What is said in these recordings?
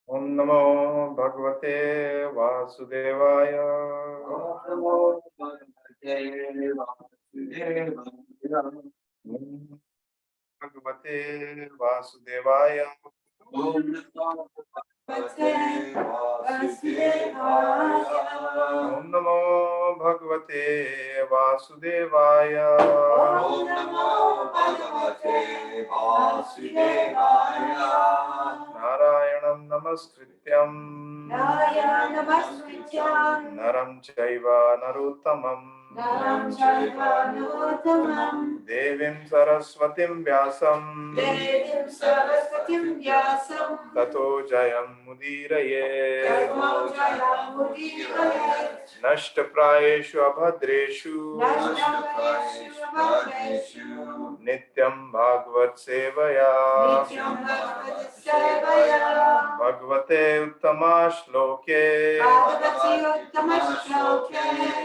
ओम नमो भगवते वासुदेवाय। भगवते वासुदेवाय। ओम नमो भगवते वासुदेवाय। नारायणं नमस्कृत्यं नरं चैव नरोत्तमं देवीं सरस्वतीं व्यासं ततो जयमुदीरये। नष्टप्रायेषु अभद्रेषु नित्यं भागवत सेवया भगवते उत्तमा श्लोके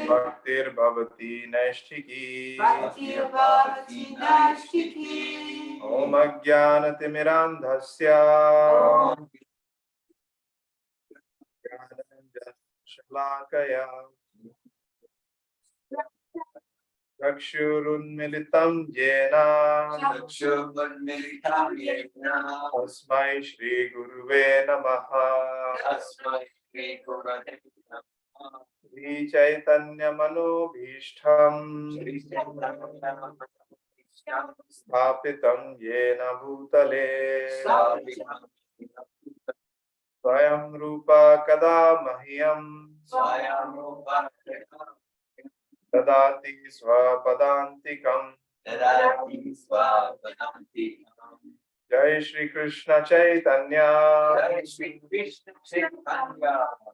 भक्तिर्भवति नैष्ठिकी। ॐ अज्ञानतिमिरान्धस्य ज्ञानञ्जनशलाकया चक्षुरुन्मिलितं येन तस्मै श्रीगुरुवे नमः। श्रीचैतन्यमनोभीष्टं स्थापितं येन भूतले स्वयं रूपा कदा मह्यं ददाति स्वपदान्तिकम्। जय श्री कृष्ण चैतन्य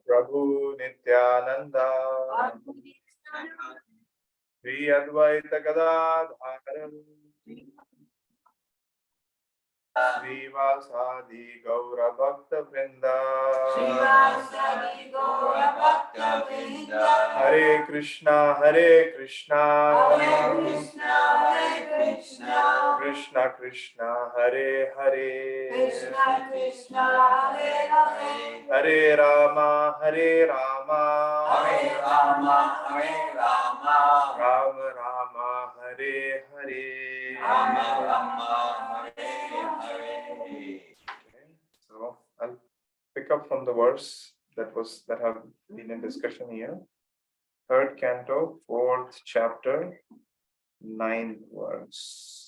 प्रभु नित्यानंद श्री अद्वैत गदाधर श्रीवासादि गौर भक्त वृंद। हरे Krishna Krishna Krishna Hare Hare Hare Ram Ram Ram Hare Hare. So I'll pick up from the verse that have been in discussion here. Third canto, fourth chapter, 9th verse.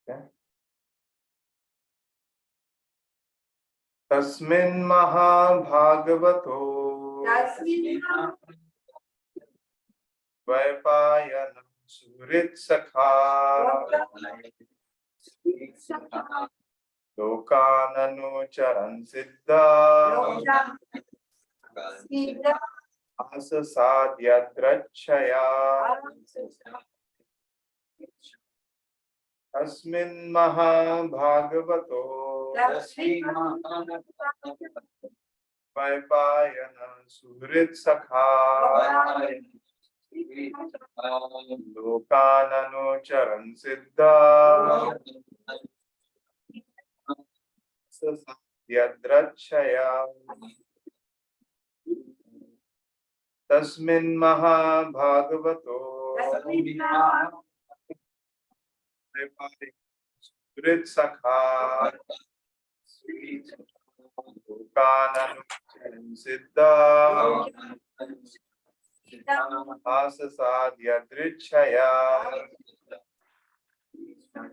Okay. तस्मिन् महाभागवतो वैपायनं सुहृत्सखा लोकाननुचरन् सिद्धा आससाद्यद्रच्छया। तस्मिन् महाभागवतो वैपायनं सुहृत्सखा लोकाननुचरन् सिद्धा आससाद्यद्रच्छया। तस्मिन् महाभागवतो सुहृत्सखा लोकाननुचरन् सिद्धा आससाद्यद्रच्छया। Yeah.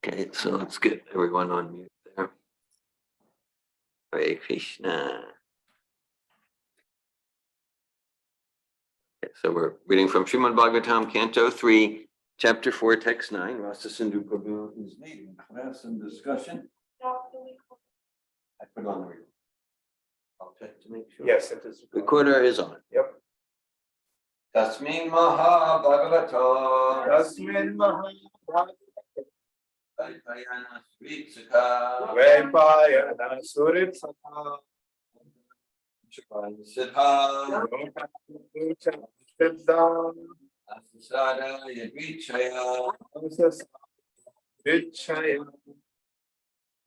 Okay, so let's get everyone on mute there. Hare Krishna. Okay, so we're reading from Srimad Bhagavatam, Canto 3, Chapter 4, Text 9. Rasa Sindhu Prabhu is leading class and discussion. I put on the recorder. I'll check to make sure. Yes, it is. Recorder is on. Yep. Tasmin Maha Bhagavata. Tasmin Mahabharata Vaipayana Sritsaka. Vaipayana Suritsakha Siddha. Siddha Asasada Yadvichaya. Vichaya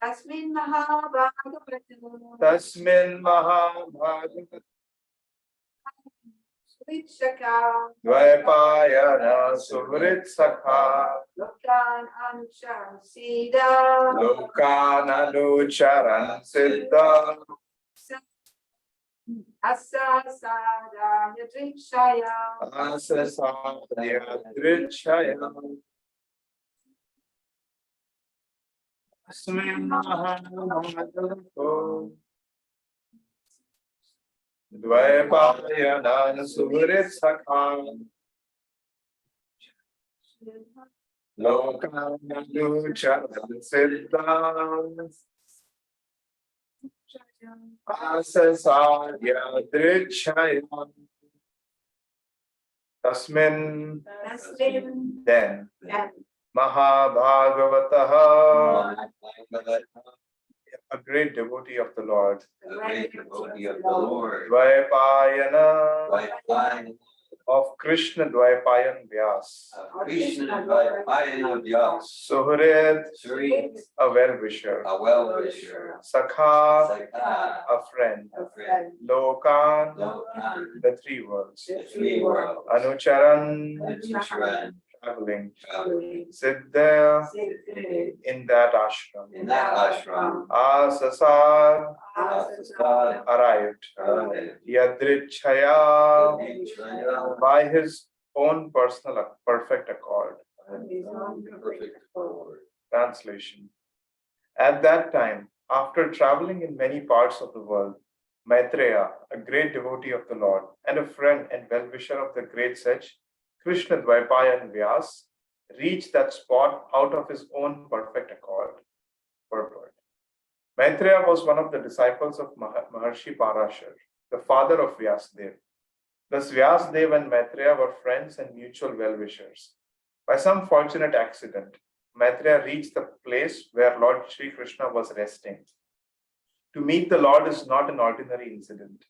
Tasmin Mahabhagavata Tasmin Mahabharata Switchaka Vaipayana Suritsakha Lokan Anushar Sida Lokananucharan Siddha Asa Sada Yadrikshaya Asasadya Drichaya Tasmin Mahabharata Dvaipayana Suritsakha Lokananucharan Siddha Asasadya Drichaya Tasmin Tasmin then and Mahabhagavataha, a great devotee of the Lord, A great devotee of the Lord. Dvaipayana Vaipayana of Krishna Dvaipayan Vyas, Krishna Vaipayana Vyas. Suhrid, Sri, a well-wisher, a well-wisher. Sakha, Sakha, a friend, a friend. Lokan, Lokan, the three worlds, the three worlds. Anucharan, Anucharan, traveling, traveling. Siddha, in that ashram, In that ashram. Asasad, Asasad, arrived, arrived. Yadrichaya, Yadrichaya, by his own personal perfect accord. perfect accord. Translation. At that time, after traveling in many parts of the world, Maitreya, a great devotee of the Lord and a friend and well-wisher of the great sage, Krishna Dvaipayan Vyas, reached that spot out of his own perfect accord. Purport. Maitreya was one of the disciples of Maharshi Parashar, the father of Vyasadeva. Thus, Vyasadeva and Maitreya were friends and mutual well-wishers. By some fortunate accident, Maitreya reached the place where Lord Sri Krishna was resting. To meet the Lord is not an ordinary incident.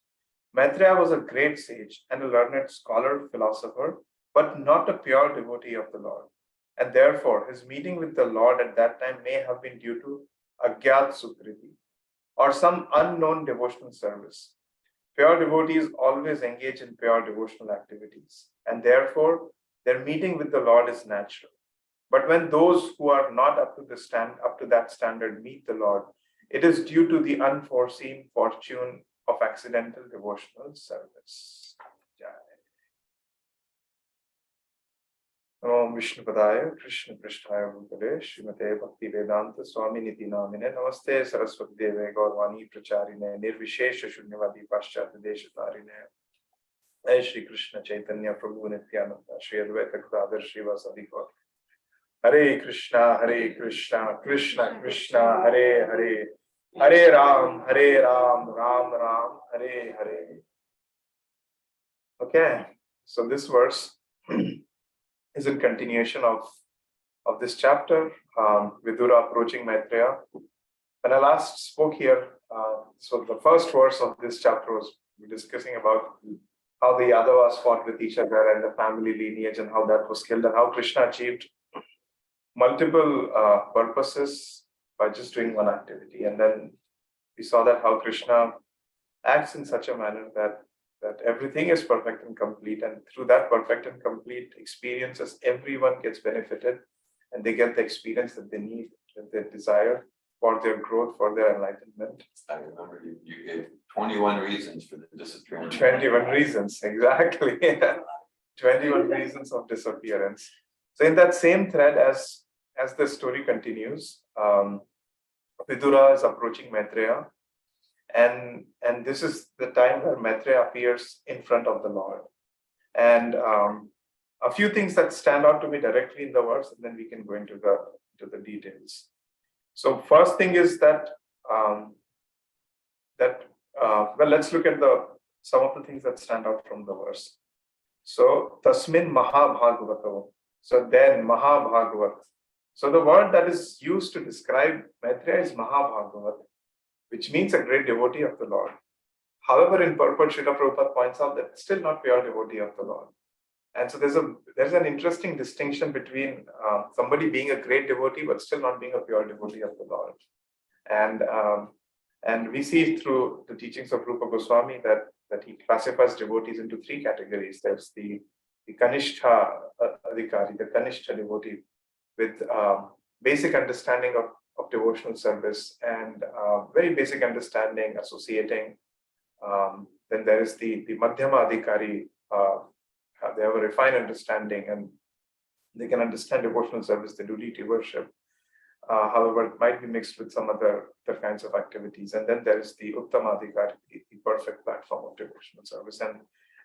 Maitreya was a great sage and a learned scholar, philosopher, but not a pure devotee of the Lord. And therefore, his meeting with the Lord at that time may have been due to Agyat Sukriti or some unknown devotional service. Pure devotees always engage in pure devotional activities, and therefore their meeting with the Lord is natural. But when those who are not up to that standard meet the Lord, it is due to the unforeseen fortune of accidental devotional service. Om Vishnu Padaya, Krishna Prishtaya Bhutale, Srimate Bhakti Vedanta Swami Niti Namine, Namaste Saraswati Deve Gaurvani Pracharine, Nirvishesha Shunyavadi Paschat Deshatarine, Jai Shri Krishna Chaitanya Prabhu Nityananda, Shri Advaita Gadadhar Srivasadi Gaur. Hare Krishna, Krishna Krishna, Hare Hare, Hare Ram, Ram Ram, Hare Hare. Okay, so this verse is in continuation of this chapter, Vidura approaching Maitreya. When I last spoke here, so the first verse of this chapter was discussing about how the Yadavas fought with each other and the family lineage and how that was killed and how Krishna achieved multiple purposes by just doing one activity. And then we saw that how Krishna acts in such a manner that everything is perfect and complete, and through that perfect and complete experiences, everyone gets benefited and they get the experience that they need, that they desire, for their growth, for their enlightenment. I remember you gave 21 reasons for the disappearance. 21 reasons, exactly. 21 reasons of disappearance. So in that same thread, as the story continues, Vidura is approaching Maitreya, and this is the time where Maitreya appears in front of the Lord. And a few things that stand out to me directly in the verse, and then we can go into the details. So first thing is that well, let's look at some of the things that stand out from the verse. So Tasmin Mahabhagavato. So then Mahabhagavat. So the word that is used to describe Maitreya is Mahabhagavat, which means a great devotee of the Lord. However, in purport, Srila Prabhupada points out that still not pure devotee of the Lord. And so there's an interesting distinction between somebody being a great devotee but still not being a pure devotee of the Lord. And we see through the teachings of Rupa Goswami that he classifies devotees into three categories. There's the Kanishta Adhikari, the Kanishta devotee, with basic understanding of devotional service and very basic understanding, associating. Then there is the Madhyama Adhikari. They have a refined understanding and they can understand devotional service, they do deity worship. However, it might be mixed with some other kinds of activities. And then there is the Uttama Adhikari, the perfect platform of devotional service.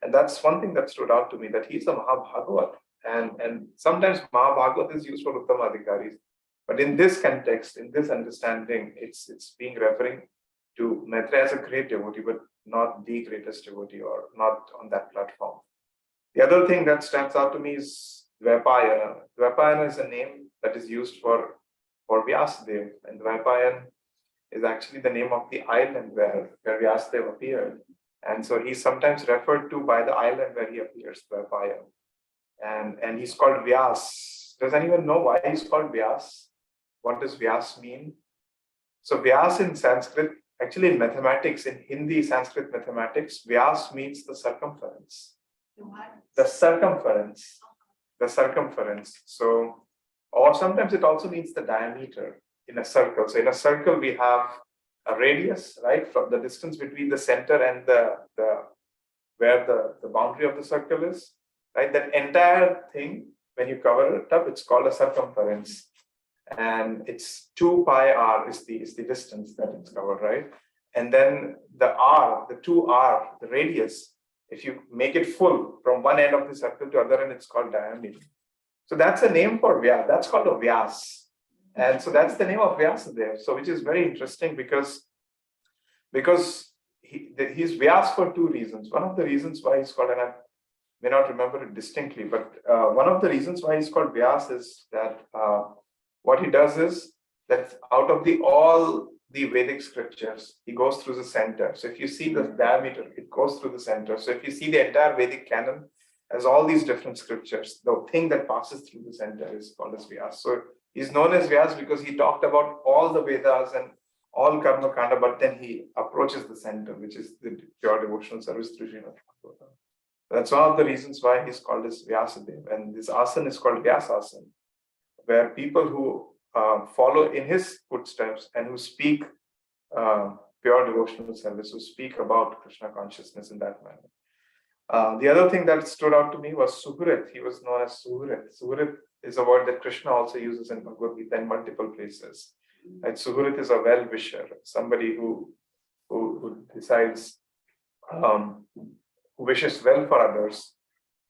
And that's one thing that stood out to me, that he's a Mahabhagavat. And sometimes Mahabhagavat is used for Uttama Adhikaris. But in this context, in this understanding, it's being referring to Maitreya as a great devotee, but not the greatest devotee or not on that platform. The other thing that stands out to me is Dvaipayana. Dvaipayana is a name that is used for Vyasadeva, and Dvaipayan is actually the name of the island where Vyasadeva appeared. And so he's sometimes referred to by the island where he appears, Dvaipayan. And he's called Vyas. Does anyone know why he's called Vyas? What does Vyas mean? So Vyas in Sanskrit, actually in mathematics, in Hindi, Sanskrit mathematics, Vyas means the circumference. The circumference. So, or sometimes it also means the diameter in a circle. So in a circle, we have a radius, right? From the distance between the center and where the boundary of the circle is, right? That entire thing, when you cover it up, it's called a circumference. And it's 2 pi r is the distance that it's covered, right? And then the r, the 2r, the radius, if you make it full from one end of the circle to other end, it's called diameter. So that's a name for Vyas. That's called a Vyas. And so that's the name of Vyasa there. So which is very interesting because he's Vyas for two reasons. One of the reasons why he's called, and I may not remember it distinctly, but one of the reasons why he's called Vyas is that what he does is that out of all the Vedic scriptures, he goes through the center. So if you see the diameter, it goes through the center. So if you see the entire Vedic canon as all these different scriptures, the thing that passes through the center is called as Vyas. So he's known as Vyas because he talked about all the Vedas and all Karma Kanda, but then he approaches the center, which is the pure devotional service through Srila Prabhupada. That's one of the reasons why he's called as Vyasadeva. And this asana is called Vyasasana, where people who follow in his footsteps and who speak pure devotional service, who speak about Krishna consciousness in that manner. The other thing that stood out to me was Suhrit. He was known as Suhrit. Suhrit is a word that Krishna also uses in Bhagavad Gita in multiple places. And Suhrit is a well-wisher, somebody who decides, who wishes well for others.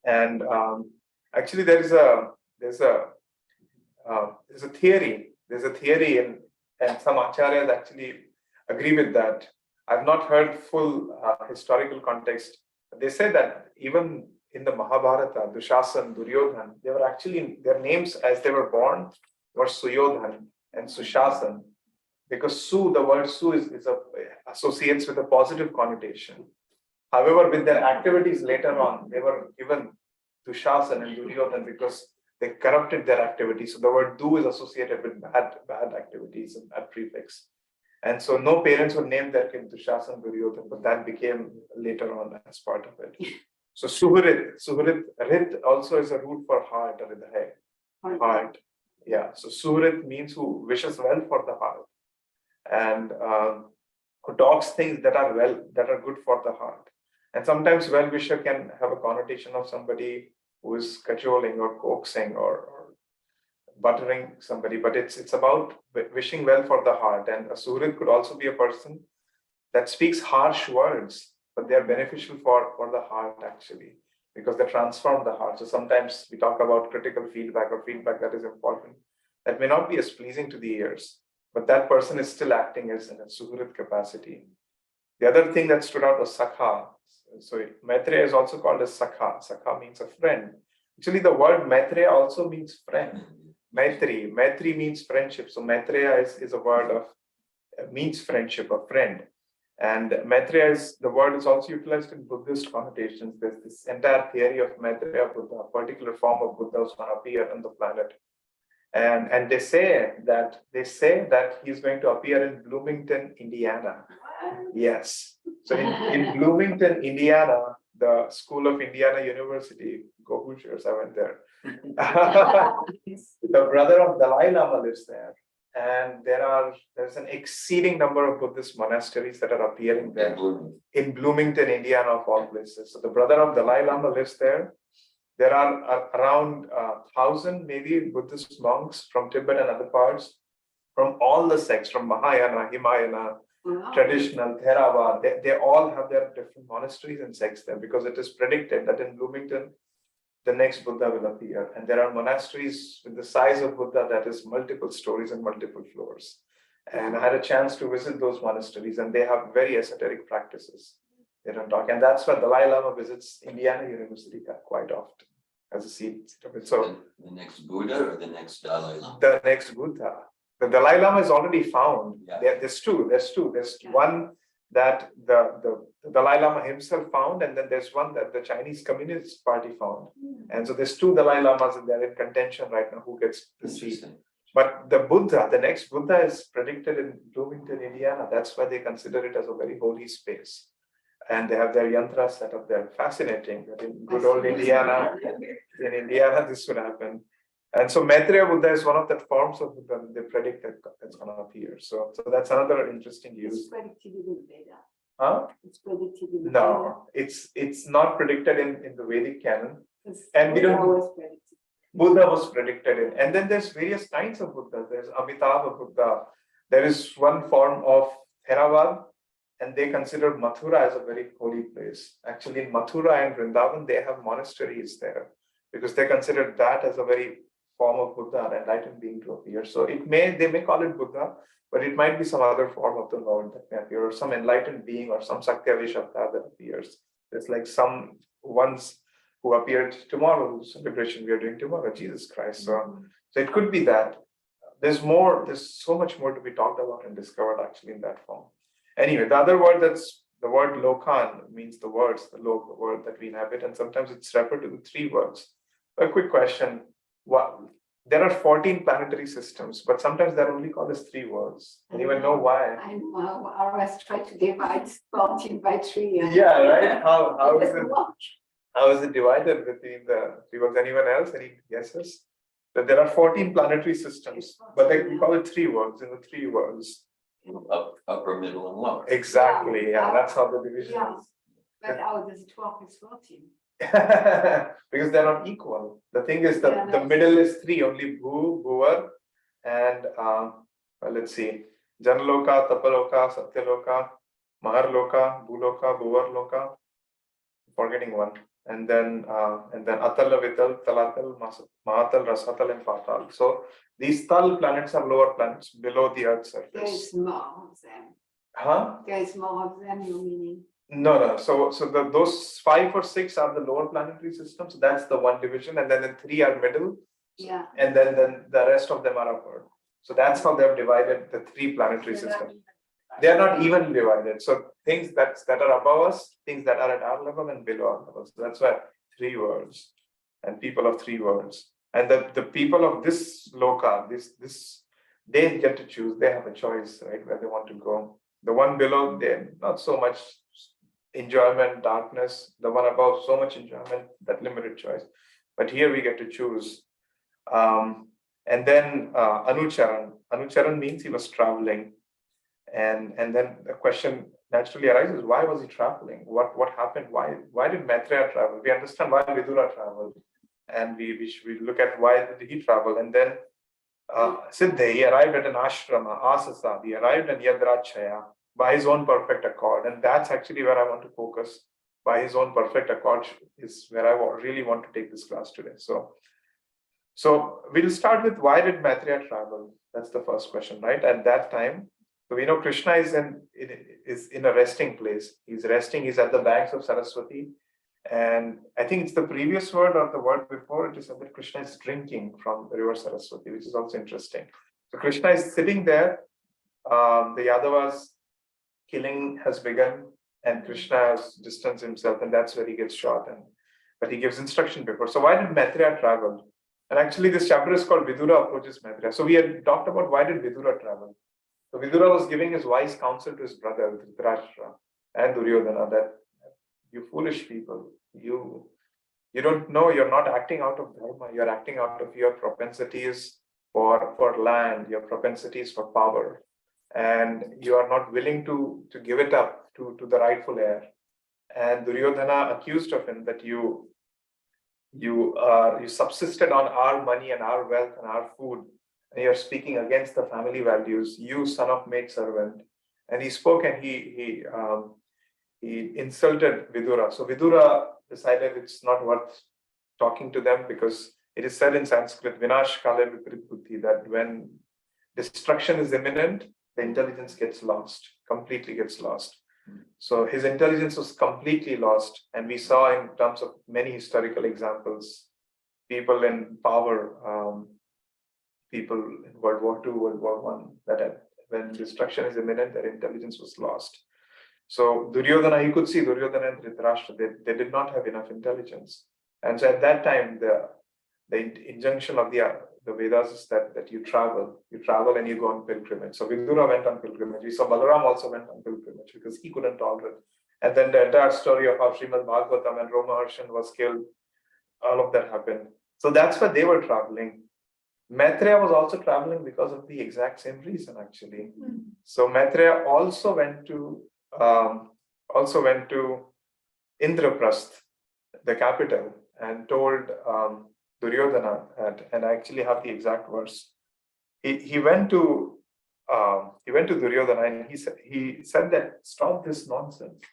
And actually, there's a theory. There's a theory, and some acharyas actually agree with that. I've not heard full historical context. They say that even in the Mahabharata, Dushasan, Duryodhan, they were actually, their names as they were born were Suyodhan and Sushasan, because the word Su associates with a positive connotation. However, with their activities later on, they were given Dushasan and Duryodhan because they corrupted their activities. So the word Du is associated with bad activities and bad prefix. And so no parents would name their kid Dushasan, Duryodhan, but that became later on as part of it. So Suhrit, Rit also is a root for heart or the head. Heart. Yeah. So Suhrit means who wishes well for the heart. and who talks things that are good for the heart. And sometimes well-wisher can have a connotation of somebody who is cajoling or coaxing or buttering somebody, but it's about wishing well for the heart. And a suhrit could also be a person that speaks harsh words, but they are beneficial for the heart actually, because they transform the heart. So sometimes we talk about critical feedback or feedback that is important, that may not be as pleasing to the ears, but that person is still acting as in a suhrit capacity. The other thing that stood out was sakha. So Maitreya is also called as sakha. Sakha means a friend. Actually, the word Maitreya also means friend. Maitri means friendship. So Maitreya is a word of means friendship, a friend. And Maitreya the word is also utilized in Buddhist connotations. There's this entire theory of Maitreya Buddha, a particular form of Buddha is going to appear on the planet. And they say that he's going to appear in Bloomington, Indiana. Yes. So in Bloomington, Indiana, the School of Indiana University, go Hoosiers, I went there. The brother of Dalai Lama lives there. And there's an exceeding number of Buddhist monasteries that are appearing there in Bloomington, Indiana, of all places. So the brother of Dalai Lama lives there. There are around 1,000 maybe Buddhist monks from Tibet and other parts, from all the sects, from Mahayana, Himayana, traditional, Theravada. They all have their different monasteries and sects there, because it is predicted that in Bloomington, the next Buddha will appear. And there are monasteries with the size of Buddha that is multiple stories and multiple floors. And I had a chance to visit those monasteries, and they have very esoteric practices. They don't talk. And that's why Dalai Lama visits Indiana University quite often as a seat of it. So the next Buddha or the next Dalai Lama? The next Buddha. The Dalai Lama is already found. Yeah. There's two. There's one that the Dalai Lama himself found, and then there's one that the Chinese Communist Party found. And so there's two Dalai Lamas, and they're in contention right now who gets the seat. But the Buddha, the next Buddha, is predicted in Bloomington, Indiana. That's why they consider it as a very holy space. And they have their yantra set up there. Fascinating that in good old Indiana, this would happen. And so Maitreya Buddha is one of the forms of Buddha they predict that's going to appear. So that's another interesting use. It's predicted in the Veda. Huh? It's predicted in the No, it's not predicted in the Vedic canon. Veda. And we don't. Was predicted. Buddha was predicted in. And then there's various kinds of Buddha. There's Amitabha Buddha. There is one form of Theravada, and they consider Mathura as a very holy place. Actually, in Mathura and Vrindavan, they have monasteries there, because they consider that as a very form of Buddha, an enlightened being to appear. So they may call it Buddha, but it might be some other form of the Lord that may appear, or some enlightened being, or some Saktyavishabda that appears. There's like some ones who appeared tomorrow, whose celebration we are doing tomorrow, Jesus Christ. So it could be that. There's so much more to be talked about and discovered actually in that form. Anyway, the other word that's the word lokan means the word that we inhabit, and sometimes it's referred to the three words. A quick question. There are 14 planetary systems, but sometimes they're only called as three words. Anyone know why? I know. I always try to divide 14 by 3. Yeah, right? How is it divided between the three words? Anyone else? Any guesses? That there are 14 planetary systems, but we call it three words in the three words. Upper, middle, and lower. Exactly. Yeah, that's how the division is. But how does it work with 14? Because they're not equal. The thing is that the middle is three, only Bhu, Bhuvar, and let's see, Janaloka, Tapaloka, Satyaloka, Maharloka, Bhuloka, Bhuvarloka. Forgetting one. And then Atala, Vital, Talatal, Mahatal, Rasatal, and Patal. So these Tal planets are lower planets below the Earth's surface. There is more of them. Huh? There is more of them, you meaning? No. So those 5 or 6 are the lower planetary systems. That's the one division, and then the 3 are middle. Yeah. And then the rest of them are upward. So that's how they've divided the 3 planetary systems. They are not evenly divided. So things that are above us, things that are at our level and below our level. So that's why 3 worlds and people of 3 worlds. And the people of this loka, this they get to choose. They have a choice, right, where they want to go. The one below, they not so much enjoyment, darkness. The one above, so much enjoyment, that limited choice. But here we get to choose. And then Anucharan. Anucharan means he was traveling. And then the question naturally arises, why was he traveling? What happened? Why did Maitreya travel? We understand why Vidura traveled, and we look at why did he travel. And then Siddha, he arrived at an ashrama, Asasa, he arrived in Yadrachaya by his own perfect accord. And that's actually where I want to focus. By his own perfect accord is where I really want to take this class today. So we'll start with, why did Maitreya travel? That's the first question, right? At that time, so we know Krishna is in a resting place. He's resting, he's at the banks of Saraswati. And I think it's the previous word or the word before, it is said that Krishna is drinking from the river Saraswati, which is also interesting. So Krishna is sitting there. The Yadavas killing has begun, and Krishna has distanced himself, and that's where he gets shot. But he gives instruction before. So why did Maitreya travel? And actually, this chapter is called Vidura Approaches Maitreya. So we had talked about why did Vidura travel. So Vidura was giving his wise counsel to his brother Dhritarashtra and Duryodhana that you foolish people, you don't know, you're not acting out of dharma, you're acting out of your propensities for land, your propensities for power, and you are not willing to give it up to the rightful heir. And Duryodhana accused of him that you subsisted on our money and our wealth and our food, and you're speaking against the family values, you son of maid servant. And he spoke, and he insulted Vidura. So Vidura decided it's not worth talking to them, because it is said in Sanskrit, Vinash Kale Viprit Buddhi, that when destruction is imminent, the intelligence gets lost, completely gets lost. So his intelligence was completely lost. And we saw in terms of many historical examples, people in power, people in World War II, World War I, that when destruction is imminent, their intelligence was lost. So Duryodhana, you could see Duryodhana and Dhritarashtra, they did not have enough intelligence. And so at that time, the injunction of the Vedas is that you travel and you go on pilgrimage. So Vidura went on pilgrimage. We saw Balaram also went on pilgrimage because he couldn't tolerate. And then the entire story of how Srimad Bhagavatam and Romaharshan was killed, all of that happened. So that's why they were traveling. Maitreya was also traveling because of the exact same reason, actually. So Maitreya also went to Indraprasth, the capital, and told Duryodhana, and I actually have the exact verse. He went to Duryodhana, and he said that stop this nonsense.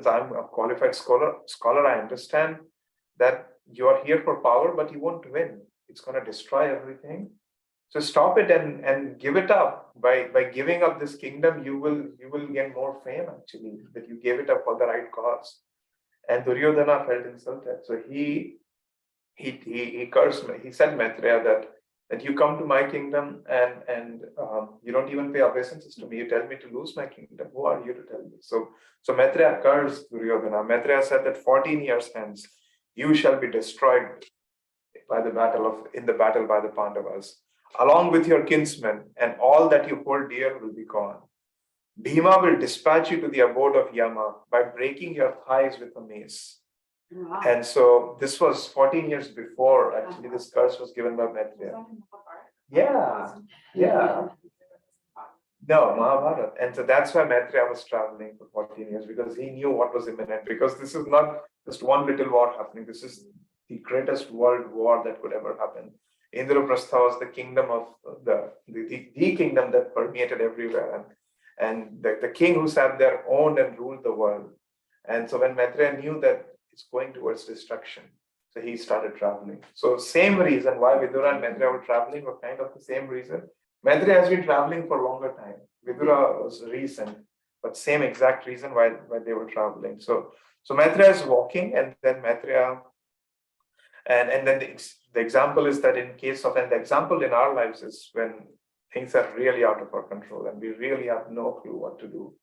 I'm a qualified scholar. I understand that you are here for power, but you won't win. It's going to destroy everything. So stop it and give it up. By giving up this kingdom, you will gain more fame, actually, that you gave it up for the right cause. And Duryodhana felt insulted. So he cursed me. He said Maitreya that you come to my kingdom and you don't even pay obeisances to me. You tell me to lose my kingdom. Who are you to tell me? So Maitreya cursed Duryodhana. Maitreya said that 14 years hence, you shall be destroyed in the battle by the Pandavas, along with your kinsmen, and all that you hold dear will be gone. Bhima will dispatch you to the abode of Yama by breaking your thighs with a mace. Wow. And so this was 14 years before, actually, this curse was given by Maitreya. Yeah. No, Mahabharata. And so that's why Maitreya was traveling for 14 years, because he knew what was imminent, because this is not just one little war happening. This is the greatest world war that could ever happen. Indraprastha was the kingdom of the kingdom that permeated everywhere. And the king who sat there owned and ruled the world. And so when Maitreya knew that it's going towards destruction, so he started traveling. So same reason why Vidura and Maitreya were traveling were kind of the same reason. Maitreya has been traveling for a longer time. Vidura was recent, but same exact reason why they were traveling. So Maitreya is walking, and then Maitreya, and then the example is that in case of, and the example in our lives is when things are really out of our control and we really have no clue what to do.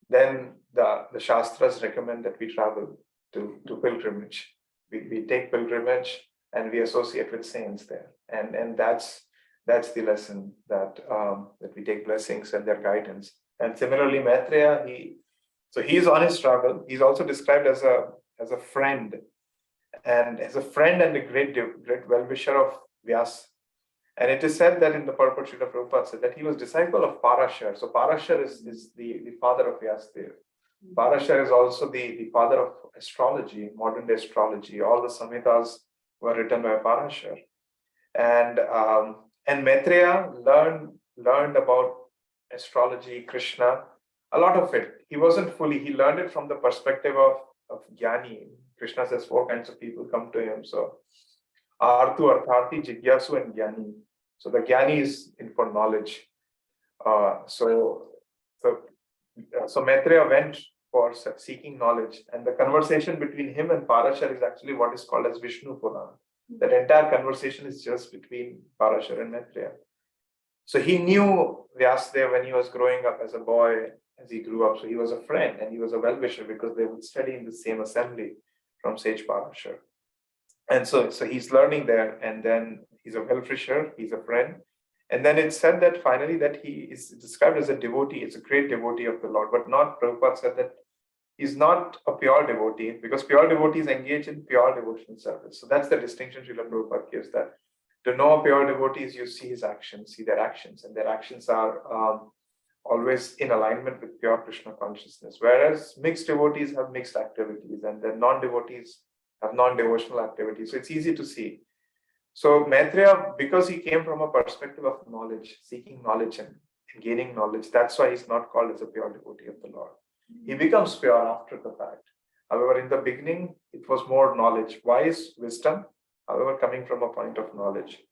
Then the Shastras recommend that we travel to pilgrimage. We take pilgrimage and we associate with saints there. And that's the lesson, that we take blessings and their guidance. And similarly, Maitreya, he's on his travel. He's also described as a friend, and as a friend and a great well-wisher of Vyasa. And it is said that in the purport, Srila Prabhupada said that he was disciple of Parashar. So Parashar is the father of Vyasadeva. Parashar is also the father of astrology, modern day astrology. All the Samhitas were written by Parashar. And Maitreya learned about astrology, Krishna, a lot of it. He learned it from the perspective of Jnani. Krishna says 4 kinds of people come to him. So Arthu, Artharthi, Jigyasu, and Jnani. So the Jnani is in for knowledge. So Maitreya went for seeking knowledge, and the conversation between him and Parashar is actually what is called as Vishnu Purana. That entire conversation is just between Parashar and Maitreya. So he knew Vyasadeva when he was growing up as a boy, as he grew up. So he was a friend and he was a well-wisher because they would study in the same assembly from sage Parashar. And so he's learning there, and then he's a well-wisher, he's a friend. And then it's said that finally that he is described as a devotee, it's a great devotee of the Lord, but not, Prabhupada said that he's not a pure devotee, because pure devotees engage in pure devotional service. So that's the distinction Srila Prabhupada gives, that to know a pure devotee is you see his actions, see their actions, and their actions are always in alignment with pure Krishna consciousness. Whereas mixed devotees have mixed activities, and then non-devotees have non-devotional activities. So it's easy to see. So Maitreya, because he came from a perspective of knowledge, seeking knowledge and gaining knowledge, that's why he's not called as a pure devotee of the Lord. He becomes pure after the fact. However, in the beginning, it was more knowledge, wise wisdom, however, coming from a point of knowledge.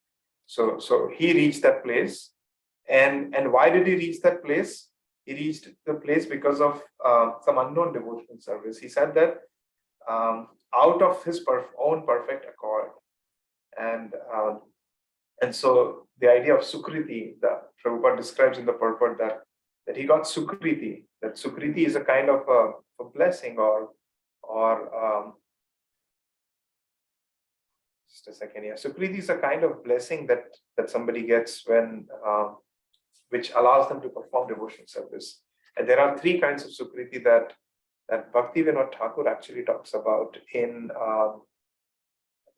So he reached that place. And why did he reach that place? He reached the place because of some unknown devotional service. He said that out of his own perfect accord. And so the idea of Sukriti, that Prabhupada describes in the purport, that he got Sukriti, that Sukriti is a kind of a blessing or just a second here. Sukriti is a kind of blessing that somebody gets when which allows them to perform devotional service. And there are 3 kinds of Sukriti that Bhakti Vinod Thakur actually talks about in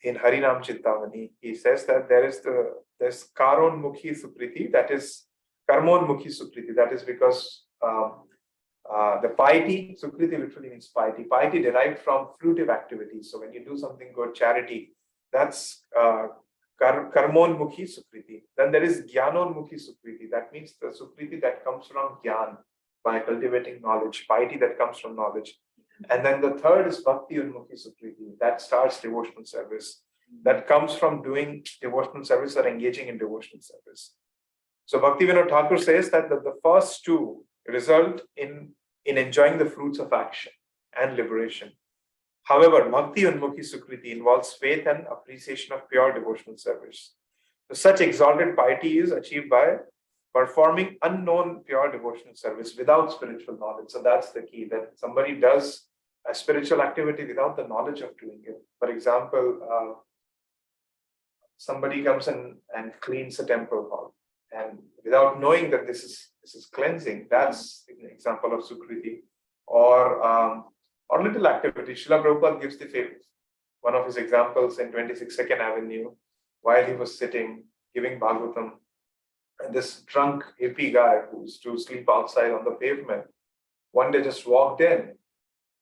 Harinam Chintavani. He says that there's Karon Mukhi Sukriti, that is Karmon Mukhi Sukriti, that is because the piety, Sukriti literally means piety. Piety derived from fruitive activities. So when you do something good, charity, that's Karmon Mukhi Sukriti. Then there is Gyanon Mukhi Sukriti. That means the Sukriti that comes from Gyan, by cultivating knowledge, piety that comes from knowledge. And then the third is Bhakti Unmukhi Sukriti. That starts devotional service. That comes from doing devotional service or engaging in devotional service. So Bhakti Vinod Thakur says that the first 2 result in enjoying the fruits of action and liberation. However, Bhakti Unmukhi Sukriti involves faith and appreciation of pure devotional service. So such exalted piety is achieved by performing unknown pure devotional service without spiritual knowledge. So that's the key, that somebody does a spiritual activity without the knowledge of doing it. For example, somebody comes in and cleans a temple hall, and without knowing that this is cleansing, that's an example of Sukriti. Or little activity. Srila Prabhupada gives one of his examples in 26 Second Avenue, while he was sitting giving Bhagavatam. And this drunk hippie guy who used to sleep outside on the pavement, one day just walked in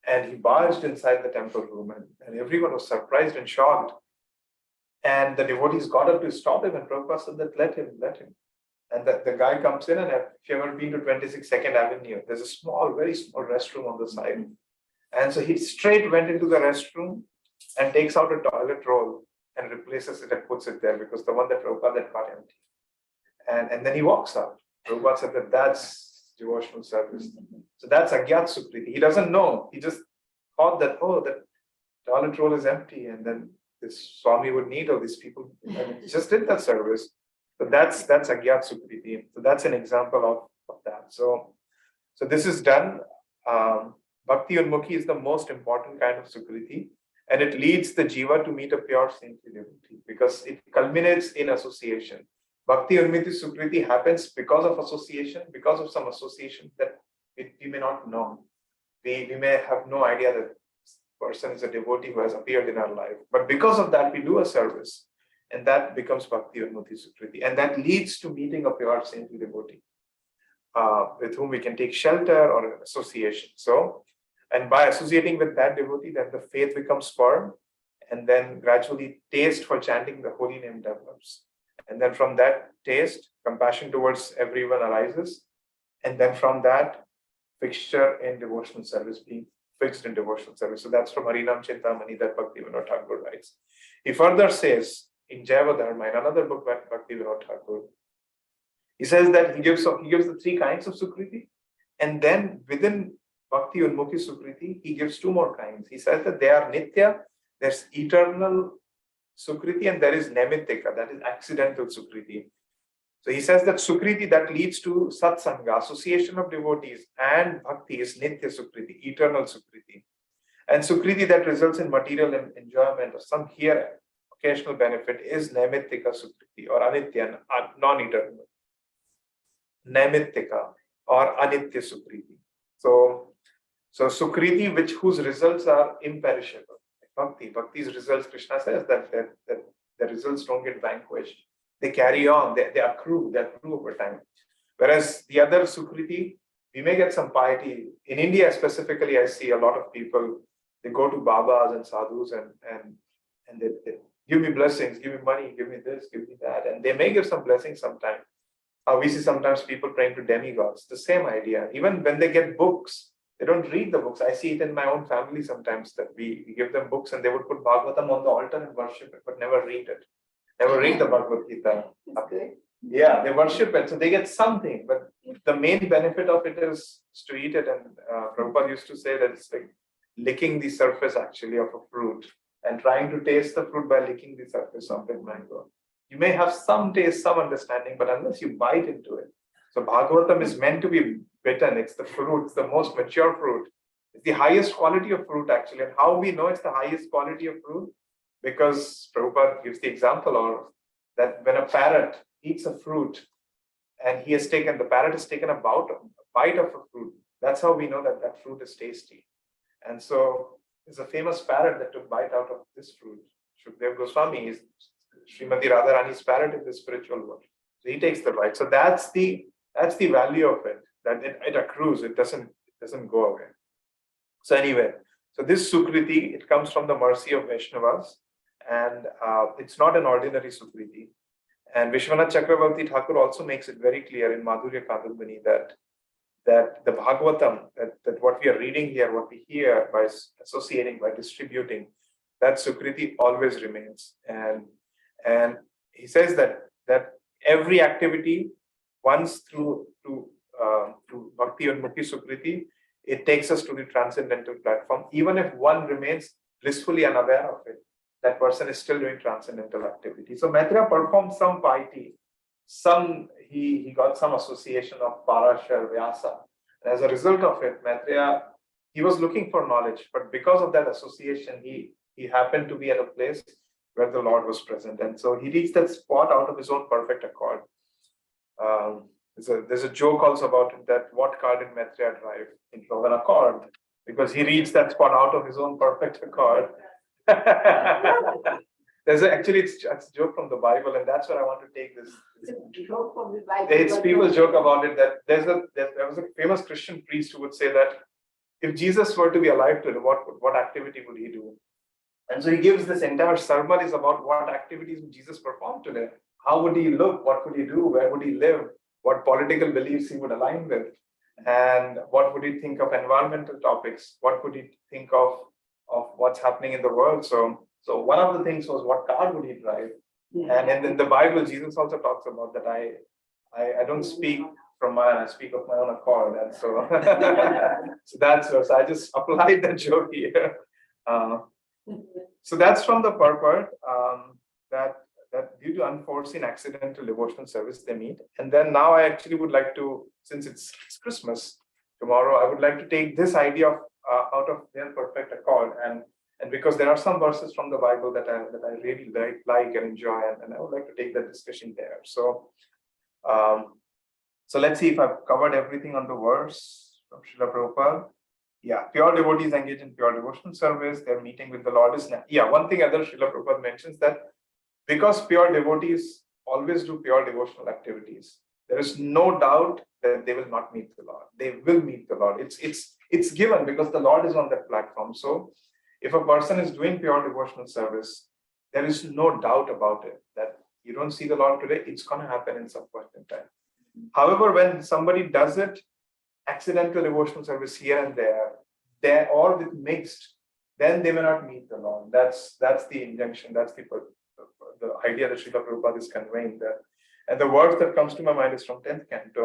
and he barged inside the temple room, and everyone was surprised and shocked. And the devotees got up to stop him, and Prabhupada said that let him. And the guy comes in, and if you ever been to 26 Second Avenue, there's a very small restroom on the side. And so he straight went into the restroom and takes out a toilet roll and replaces it and puts it there, because the one that Prabhupada had got empty. And then he walks out. Prabhupada said that that's devotional service. So that's Agyat Sukriti. He doesn't know. He just thought that, that toilet roll is empty, and then this Swami would need all these people. And he just did that service. So that's Agyat Sukriti. So that's an example of that. So this is done. Bhakti Unmukhi is the most important kind of Sukriti, and it leads the jiva to meet a pure saintly devotee, because it culminates in association. Bhakti Unmukhi Sukriti happens because of association, because of some association that we may not know. We may have no idea that this person is a devotee who has appeared in our life. But because of that, we do a service. and that becomes Bhakti Unmuti Sukriti. And that leads to meeting a pure saintly devotee with whom we can take shelter or an association. So, and by associating with that devotee, then the faith becomes firm, and then gradually taste for chanting the holy name develops. And then from that taste, compassion towards everyone arises. And then from that, fixture in devotional service, being fixed in devotional service. So that's from Harinam Chintamani that Bhakti Vinod Thakur writes. He further says in Jaiva Dharma, in another book by Bhakti Vinod Thakur, he says that he gives the three kinds of Sukriti, and then within Bhakti Unmukhi Sukriti, he gives two more kinds. He says that they are Nitya, there's eternal Sukriti, and there is Naimittika, that is accidental Sukriti. So he says that Sukriti that leads to Satsanga, association of devotees, and Bhakti is Nitya Sukriti, eternal Sukriti. And Sukriti that results in material enjoyment or some here occasional benefit is Naimittika Sukriti or Anitya, non-eternal. Naimittika or Anitya Sukriti. So Sukriti whose results are imperishable. Bhakti's results, Krishna says that the results don't get vanquished. They carry on, they accrue over time. Whereas the other Sukriti, we may get some piety. In India specifically, I see a lot of people, they go to Babas and Sadhus and they give me blessings, give me money, give me this, give me that. And they may give some blessings sometimes. We see sometimes people praying to demigods, the same idea. Even when they get books, they don't read the books. I see it in my own family sometimes that we give them books and they would put Bhagavatam on the altar and worship it, but never read it. Never read the Bhagavad Gita. Yeah, they worship it, so they get something, but the main benefit of it is to eat it. And Prabhupada used to say that it's like licking the surface actually of a fruit and trying to taste the fruit by licking the surface of it, mango. You may have some taste, some understanding, but unless you bite into it. So Bhagavatam is meant to be bitten. It's the fruit, it's the most mature fruit. It's the highest quality of fruit actually. And how we know it's the highest quality of fruit? Because Prabhupada gives the example or that when a parrot eats a fruit and the parrot has taken a bite of a fruit, that's how we know that that fruit is tasty. And so there's a famous parrot that took bite out of this fruit. Shukdev Goswami is Srimati Radharani's parrot in the spiritual world. So he takes the bite. So that's the value of it, that it accrues, it doesn't go away. So anyway, so this Sukriti, it comes from the mercy of Vaishnavas, and it's not an ordinary Sukriti. And Vishwanath Chakravarti Thakur also makes it very clear in Madhurya Kadambini that the Bhagavatam, that what we are reading here, what we hear by associating, by distributing, that Sukriti always remains. And he says that every activity, once through Bhakti Unmukhi Sukriti, it takes us to the transcendental platform. Even if one remains blissfully unaware of it, that person is still doing transcendental activity. So Maitreya performed some piety. He got some association of Parashar, Vyasa. And as a result of it, Maitreya, he was looking for knowledge, but because of that association, he happened to be at a place where the Lord was present. And so he reached that spot out of his own perfect accord. There's a joke also about it, that what car did Maitreya drive? In an accord, because he reached that spot out of his own perfect accord. It's a joke from the Bible, and that's where I want to take this. People joke about it that there was a famous Christian priest who would say that if Jesus were to be alive today, what activity would he do? And so he gives this entire sermon is about what activities would Jesus perform today. How would he look? What would he do? Where would he live? What political beliefs he would align with? And what would he think of environmental topics? What would he think of what's happening in the world? So one of the things was what car would he drive? And in the Bible, Jesus also talks about that I don't speak from I speak of my own accord. And so so I just applied that joke here. So that's from the purport that due to unforeseen accidental devotional service they meet. And then now I actually would like to, since it's Christmas tomorrow, I would like to take this idea of out of their perfect accord, and because there are some verses from the Bible that I really like and enjoy, and I would like to take that discussion there. So let's see if I've covered everything on the verse from Srila Prabhupada. Yeah, pure devotees engage in pure devotional service. Their meeting with the Lord is one thing other Srila Prabhupada mentions, that because pure devotees always do pure devotional activities, there is no doubt that they will not meet the Lord. They will meet the Lord. It's given because the Lord is on that platform. So if a person is doing pure devotional service, there is no doubt about it that you don't see the Lord today, it's going to happen in some point in time. However, when somebody does it, accidental devotional service here and there, or with mixed, then they may not meet the Lord. That's the intention. That's the idea that Srila Prabhupada is conveying there. And the verse that comes to my mind is from 10th canto,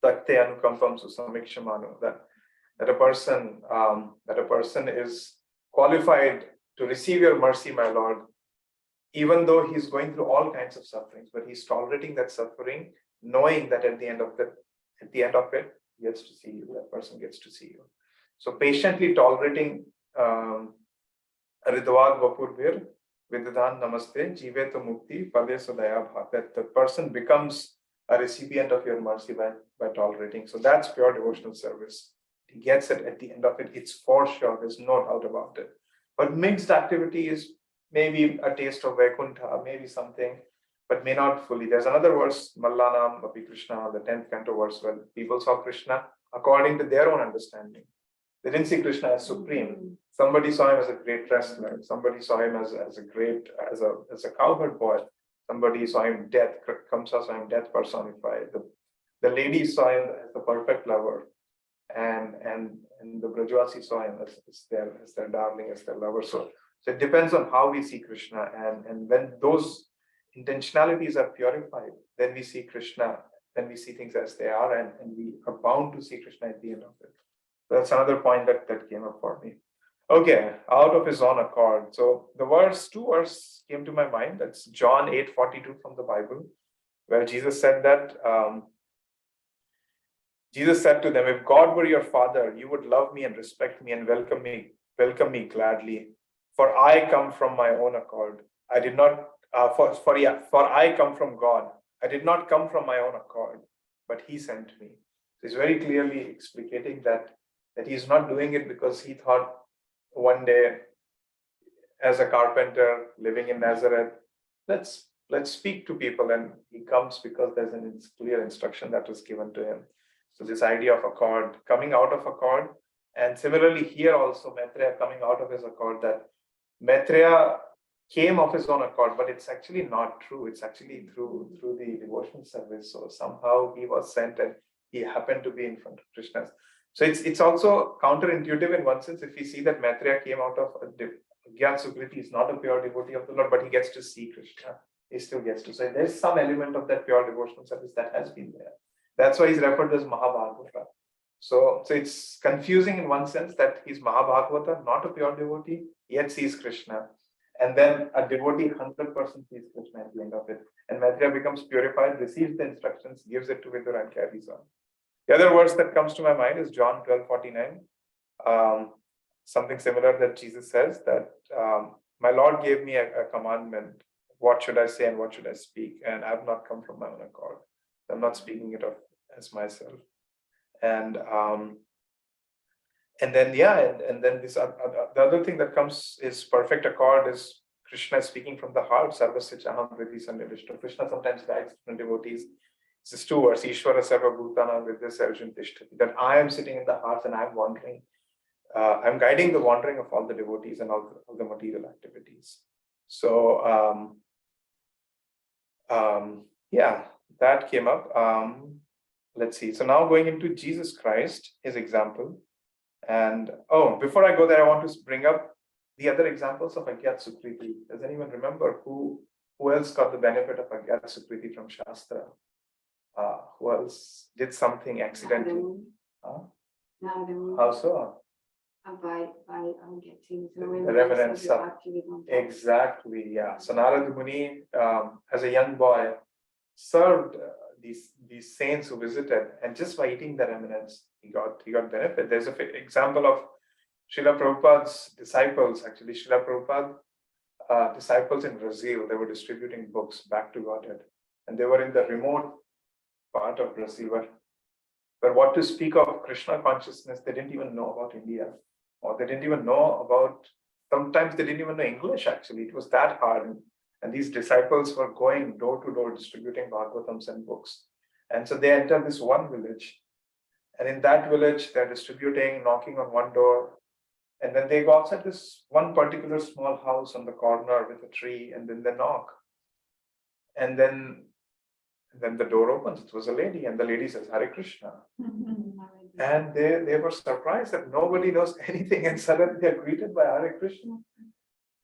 Takte Anukampam Susamikshamanu, that a person is qualified to receive your mercy, my Lord, even though he's going through all kinds of sufferings, but he's tolerating that suffering, knowing that at the end of it, he gets to see you. That person gets to see you. So patiently tolerating Ridvad Vapurvir, Vidhan Namaste, Jiveto Mukti, Pade Sadaya Bhat, that the person becomes a recipient of your mercy by tolerating. So that's pure devotional service. He gets it at the end of it. It's for sure. There's no doubt about it. But mixed activity is maybe a taste of Vaikuntha, maybe something, but may not fully. There's another verse, Mallanam Api Krishna, the 10th canto verse, where people saw Krishna according to their own understanding. They didn't see Krishna as supreme. Somebody saw him as a great wrestler. Somebody saw him as a cowherd boy. Somebody saw him death. Kamsa saw him death personified. The lady saw him as the perfect lover, and the Brajvasi saw him as their darling, as their lover. So it depends on how we see Krishna, and when those intentionalities are purified, then we see Krishna, then we see things as they are, and we are bound to see Krishna at the end of it. So that's another point that came up for me. Okay, out of his own accord. So the two verse came to my mind. That's John 8:42 from the Bible, where Jesus said that, Jesus said to them, if God were your father, you would love me and respect me and welcome me gladly. For I come from my own accord. I did not, for I come from God. I did not come from my own accord, but he sent me. So he's very clearly explicating that he's not doing it because he thought one day, as a carpenter living in Nazareth, let's speak to people, and he comes because there's a clear instruction that was given to him. So this idea of accord, coming out of accord, and similarly here also Maitreya coming out of his accord, that Maitreya came of his own accord, but it's actually not true. It's actually through the devotional service. So somehow he was sent and he happened to be in front of Krishna. So it's also counterintuitive in one sense. If we see that Maitreya came out of Gyat Sukriti, is not a pure devotee of the Lord, but he gets to see Krishna. He still gets to. So there's some element of that pure devotional service that has been there. That's why he's referred as Mahabhagavata. So it's confusing in one sense that he's Mahabhagavata, not a pure devotee, yet sees Krishna. And then a devotee 100% sees Krishna at the end of it. And Maitreya becomes purified, receives the instructions, gives it to Vidura and carries on. The other verse that comes to my mind is John 12:49. Something similar that Jesus says that my Lord gave me a commandment. What should I say and what should I speak? And I have not come from my own accord. I'm not speaking it of as myself. And then this the other thing that comes is perfect accord is Krishna speaking from the heart. Sarvasya Chaham Vriddhi Sannivishta. Krishna sometimes guides different devotees. It's 2 words. Ishvara Sarva Bhutana Vriddhi Sarvajun Tishtati. That I am sitting in the hearts and I'm wandering. I'm guiding the wandering of all the devotees and all the material activities. So yeah, that came up. Let's see. So now going into Jesus Christ, his example. And before I go there, I want to bring up the other examples of Agyat Sukriti. Does anyone remember who else got the benefit of Agyat Sukriti from Shastra? Who else did something accidentally? How so? By getting the remnants of exactly, yeah. So Narada Muni, as a young boy, served these saints who visited, and just by eating the remnants, he got benefit. There's an example of Srila Prabhupada's disciples. Actually, Srila Prabhupada disciples in Brazil, they were distributing books back to Godhead, and they were in the remote part of Brazil where what to speak of Krishna consciousness, they didn't even know about India, or they didn't even know about. Sometimes they didn't even know English. Actually, it was that hard. And these disciples were going door to door distributing Bhagavatams and books. And so they entered this one village. And in that village, they're distributing, knocking on one door. And then they go outside this one particular small house on the corner with a tree, and then they knock. And then the door opens. It was a lady, and the lady says, Hare Krishna. And they were surprised that nobody knows anything, and suddenly they're greeted by Hare Krishna.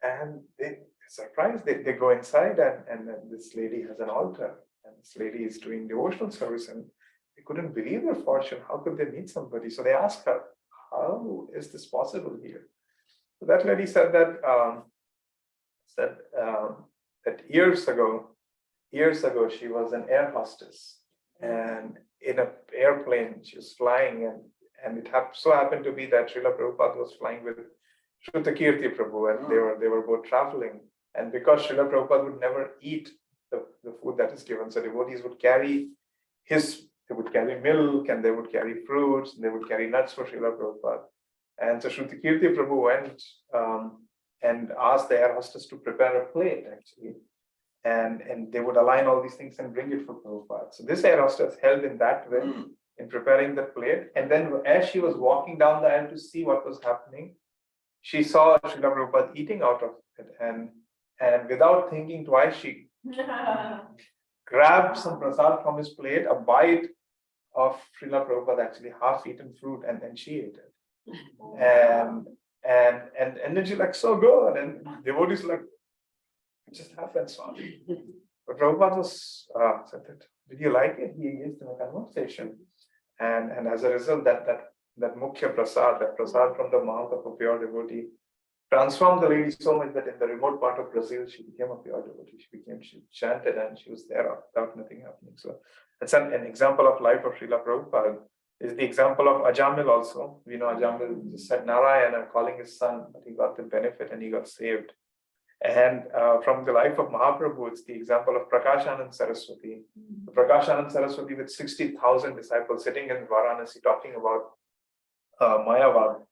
And they're surprised. They go inside, and then this lady has an altar, and this lady is doing devotional service, and they couldn't believe their fortune. How could they meet somebody? So they asked her, how is this possible here? So that lady said that that years ago she was an air hostess, and in an airplane she was flying, and it so happened to be that Srila Prabhupada was flying with Shrutakirti Prabhu, and they were both traveling. And because Srila Prabhupada would never eat the food that is given, so devotees would carry they would carry milk, and they would carry fruits, and they would carry nuts for Srila Prabhupada. And so Shrutakirti Prabhu went and asked the air hostess to prepare a plate, actually. And they would align all these things and bring it for Prabhupada. So this air hostess helped in that way in preparing the plate. And then as she was walking down the aisle to see what was happening, she saw Srila Prabhupada eating out of it. And without thinking twice, she grabbed some prasad from his plate, a bite of Srila Prabhupada, actually half-eaten fruit, and then she ate it. And then she's like, so good. And devotees like, it just happened, Swami. But Prabhupada was said that, did you like it? He engaged in a conversation. And as a result, that Mukhya Prasad, that Prasad from the mouth of a pure devotee, transformed the lady so much that in the remote part of Brazil, she became a pure devotee. She chanted, and she was there without nothing happening. So that's an example of life of Srila Prabhupada. Is the example of Ajamil also. We know Ajamil just said Narayana calling his son, but he got the benefit and he got saved. And from the life of Mahaprabhu, it's the example of Prakashanand Saraswati. Prakashanand Saraswati with 60,000 disciples sitting in Varanasi talking about Mayavad.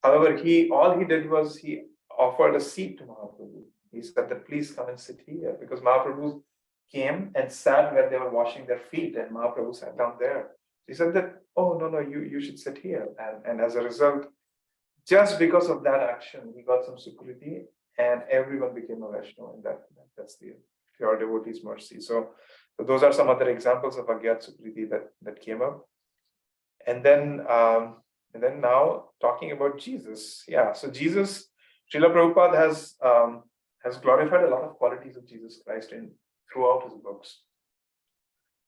However, all he did was he offered a seat to Mahaprabhu. He said that please come and sit here, because Mahaprabhu came and sat where they were washing their feet, and Mahaprabhu sat down there. He said that, oh, no, you should sit here. And as a result, just because of that action, he got some sukriti, and everyone became a Vaishnava, and that's the pure devotee's mercy. So those are some other examples of Agyat Sukriti that came up. And then now talking about Jesus. Yeah, so Jesus, Srila Prabhupada has glorified a lot of qualities of Jesus Christ throughout his books.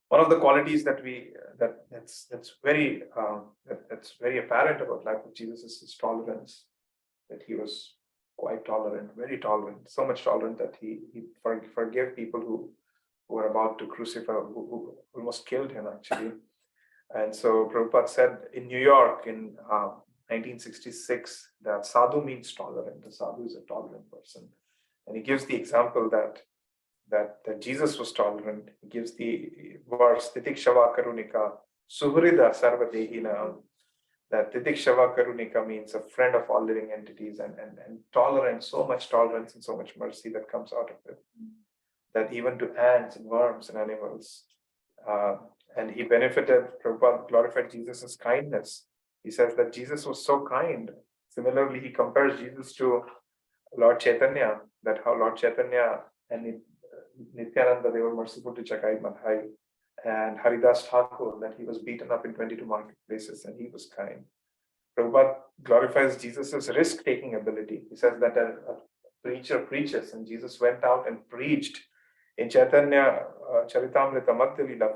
One of the qualities that's very apparent about life of Jesus is his tolerance. That he was quite tolerant, very tolerant, so much tolerant that he forgave people who were about to crucify, who almost killed him, actually. And so Prabhupada said in New York in 1966 that sadhu means tolerant. The sadhu is a tolerant person, and he gives the example that Jesus was tolerant. He gives the verse Titikshava Karunika Suhrida Sarvadehina. That Titikshava Karunika means a friend of all living entities, and tolerance, so much tolerance and so much mercy that comes out of it. That even to ants and worms and animals. And he benefited, Prabhupada glorified Jesus' kindness. He says that Jesus was so kind. Similarly, he compares Jesus to Lord Chaitanya, that how Lord Chaitanya and Nityananda, they were merciful to Chakai Madhai. And Haridas Thakur, that he was beaten up in 22 marketplaces and he was kind. Prabhupada glorifies Jesus' risk-taking ability. He says that a preacher preaches, and Jesus went out and preached in Chaitanya Charitamrita Madhya Leela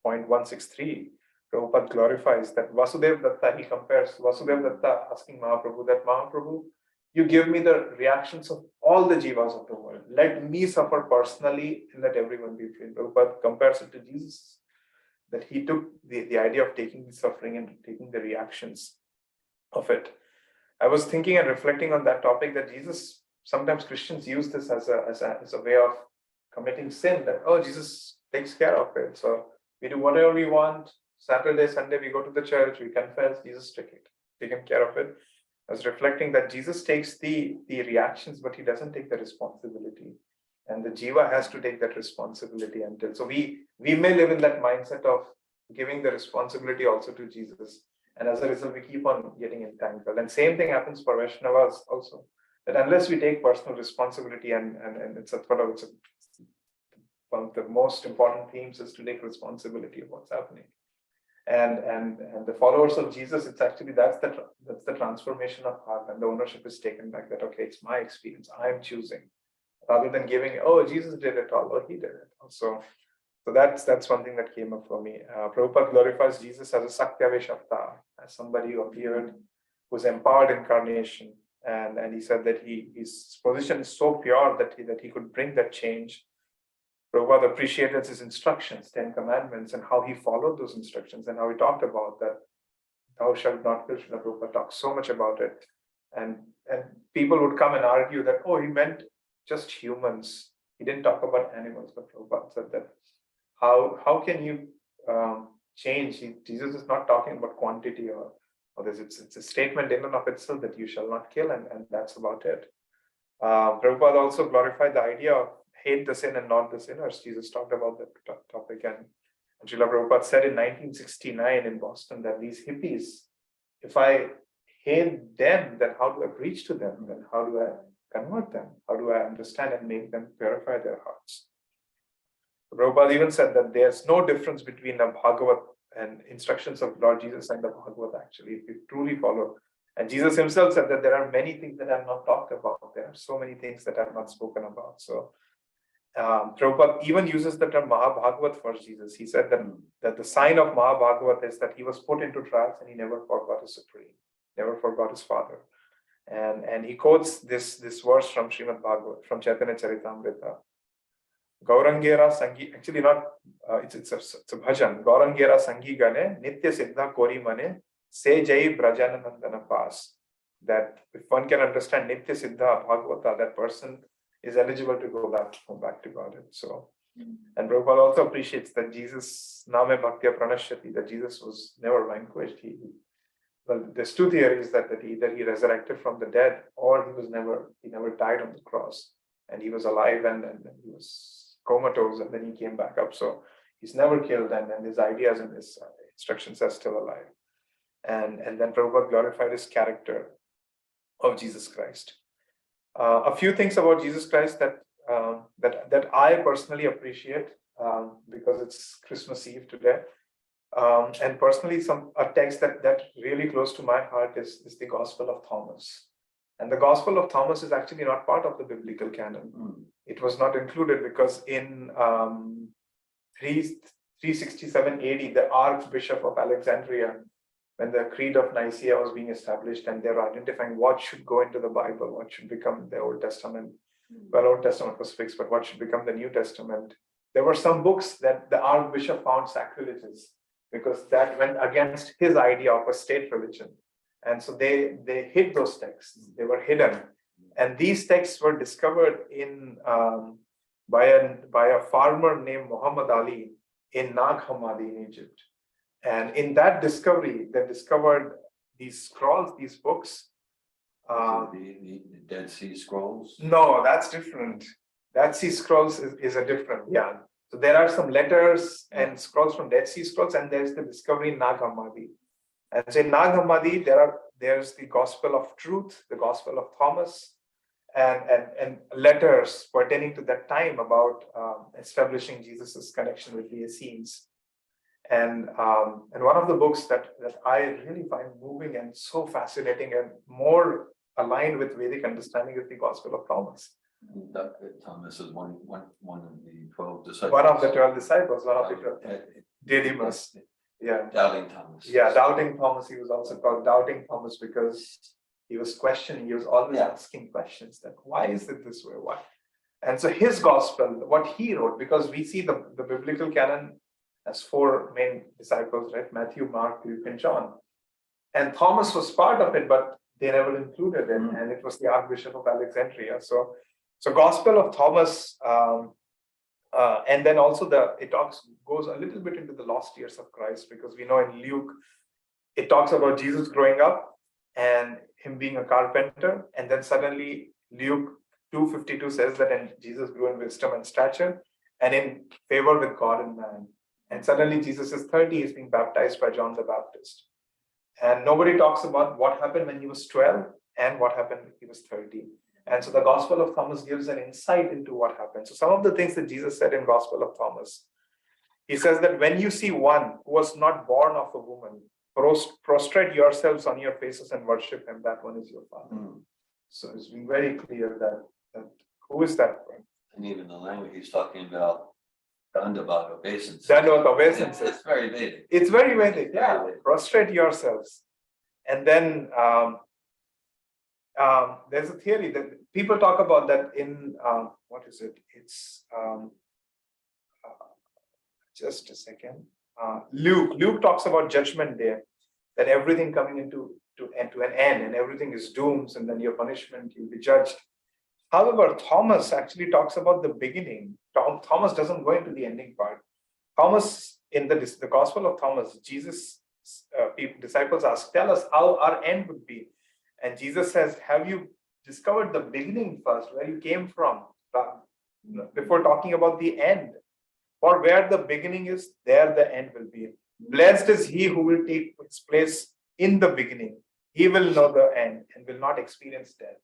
15.163. Prabhupada glorifies that Vasudev Datta, he compares Vasudev Datta asking Mahaprabhu that, Mahaprabhu, you give me the reactions of all the jivas of the world. Let me suffer personally and let everyone be free. Prabhupada compares it to Jesus, that he took the idea of taking the suffering and taking the reactions of it. I was thinking and reflecting on that topic that Jesus, sometimes Christians use this as a way of committing sin, that, oh, Jesus takes care of it. So we do whatever we want. Saturday, Sunday, we go to the church, we confess, Jesus took it, taken care of it. I was reflecting that Jesus takes the reactions, but he doesn't take the responsibility. And the jiva has to take that responsibility until. So we may live in that mindset of giving the responsibility also to Jesus. And as a result, we keep on getting entangled. And same thing happens for Vaishnavas also. That unless we take personal responsibility, and it's one of the most important themes is to take responsibility of what's happening. And the followers of Jesus, it's actually that's the transformation of heart, and the ownership is taken back. That okay, it's my experience, I'm choosing, rather than giving, oh, Jesus did it all, or he did it. So that's one thing that came up for me. Prabhupada glorifies Jesus as a Sakyavesha avatar, as somebody who appeared, who's empowered incarnation, and he said that his position is so pure that he could bring that change. Prabhupada appreciated his instructions, 10 commandments, and how he followed those instructions, and how he talked about that. Thou shalt not kill. Srila Prabhupada talked so much about it, and people would come and argue that, oh, he meant just humans. He didn't talk about animals. But Prabhupada said that how can you change? Jesus is not talking about quantity or this. It's a statement in and of itself that you shall not kill, and that's about it. Prabhupada also glorified the idea of hate the sin and not the sinners. Jesus talked about that topic, and Srila Prabhupada said in 1969 in Boston that these hippies, if I hate them, then how do I preach to them? Then how do I convert them? How do I understand and make them purify their hearts? Prabhupada even said that there's no difference between the Bhagavat and instructions of Lord Jesus and the Bhagavat, actually, if you truly follow. And Jesus himself said that there are many things that I have not talked about. There are so many things that I have not spoken about. So Prabhupada even uses the term Mahabhagavat for Jesus. He said that the sign of Mahabhagavat is that he was put into trials and he never forgot his Supreme, never forgot his Father. And he quotes this verse from Srimad Bhagavat, from Chaitanya Charitamrita. Gaurangera Sangi, actually not, it's a bhajan. Gaurangera Sangi Gane, Nitya Siddha Kori Mane, Se Jai Brajanandana Pas. That if one can understand Nitya Siddha Bhagavata, that person is eligible to go back to God. So, and Prabhupada also appreciates that Jesus, Name Bhaktya Pranashyati, that Jesus was never vanquished. Well, there's two theories that either he resurrected from the dead, or he never died on the cross, and he was alive and he was comatose, and then he came back up. So he's never killed, and his ideas and his instructions are still alive. And then Prabhupada glorified his character of Jesus Christ. A few things about Jesus Christ that I personally appreciate, because it's Christmas Eve today. And personally, a text that really close to my heart is the Gospel of Thomas. And the Gospel of Thomas is actually not part of the biblical canon. It was not included because in 367 AD, the Archbishop of Alexandria, when the Creed of Nicaea was being established, and they were identifying what should go into the Bible, what should become the Old Testament. Well, Old Testament was fixed, but what should become the New Testament? There were some books that the Archbishop found sacrilegious, because that went against his idea of a state religion. And so they hid those texts. They were hidden. And these texts were discovered by a farmer named Muhammad Ali in Nag Hammadi in Egypt. And in that discovery, they discovered these scrolls, these books. The Dead Sea Scrolls? No, that's different. Dead Sea Scrolls is a different, yeah. So there are some letters and scrolls from Dead Sea Scrolls, and there's the discovery in Nag Hammadi. And so in Nag Hammadi, there's the Gospel of Truth, the Gospel of Thomas, and letters pertaining to that time about establishing Jesus's connection with the Essenes. And one of the books that I really find moving and so fascinating and more aligned with Vedic understanding is the Gospel of Thomas. Thomas is one of the 12 disciples. One of the 12 disciples, one of the 12. Didymus. Yeah. Doubting Thomas. Yeah, Doubting Thomas. He was also called Doubting Thomas because he was questioning. He was always asking questions that why is it this way? Why? And so his gospel, what he wrote, because we see the biblical canon as 4 main disciples, right? Matthew, Mark, Luke, and John. And Thomas was part of it, but they never included it. And it was the Archbishop of Alexandria. So Gospel of Thomas, and then also it goes a little bit into the lost years of Christ, because we know in Luke, it talks about Jesus growing up and him being a carpenter. And then suddenly Luke 2:52 says that, and Jesus grew in wisdom and stature and in favor with God and man. And suddenly Jesus is 30, he's being baptized by John the Baptist. And nobody talks about what happened when he was 12 and what happened when he was 30. And so the Gospel of Thomas gives an insight into what happened. So some of the things that Jesus said in Gospel of Thomas, he says that when you see one who was not born of a woman, prostrate yourselves on your faces and worship him, that one is your father. So it's been very clear that who is that one? And even the language he's talking about, Dandavad obeisance. Dandavad obeisance. It's very Vedic. It's very Vedic, yeah. Very Vedic. Prostrate yourselves. And then there's a theory that people talk about that in, what is it? It's, just a second. Luke talks about Judgment Day, that everything coming into an end and everything is doomed, and then your punishment, you'll be judged. However, Thomas actually talks about the beginning. Thomas doesn't go into the ending part. Thomas, in the Gospel of Thomas, Jesus, disciples ask, tell us how our end would be. And Jesus says, have you discovered the beginning first, where you came from, before talking about the end? For where the beginning is, there the end will be. Blessed is he who will take its place in the beginning. He will know the end and will not experience death.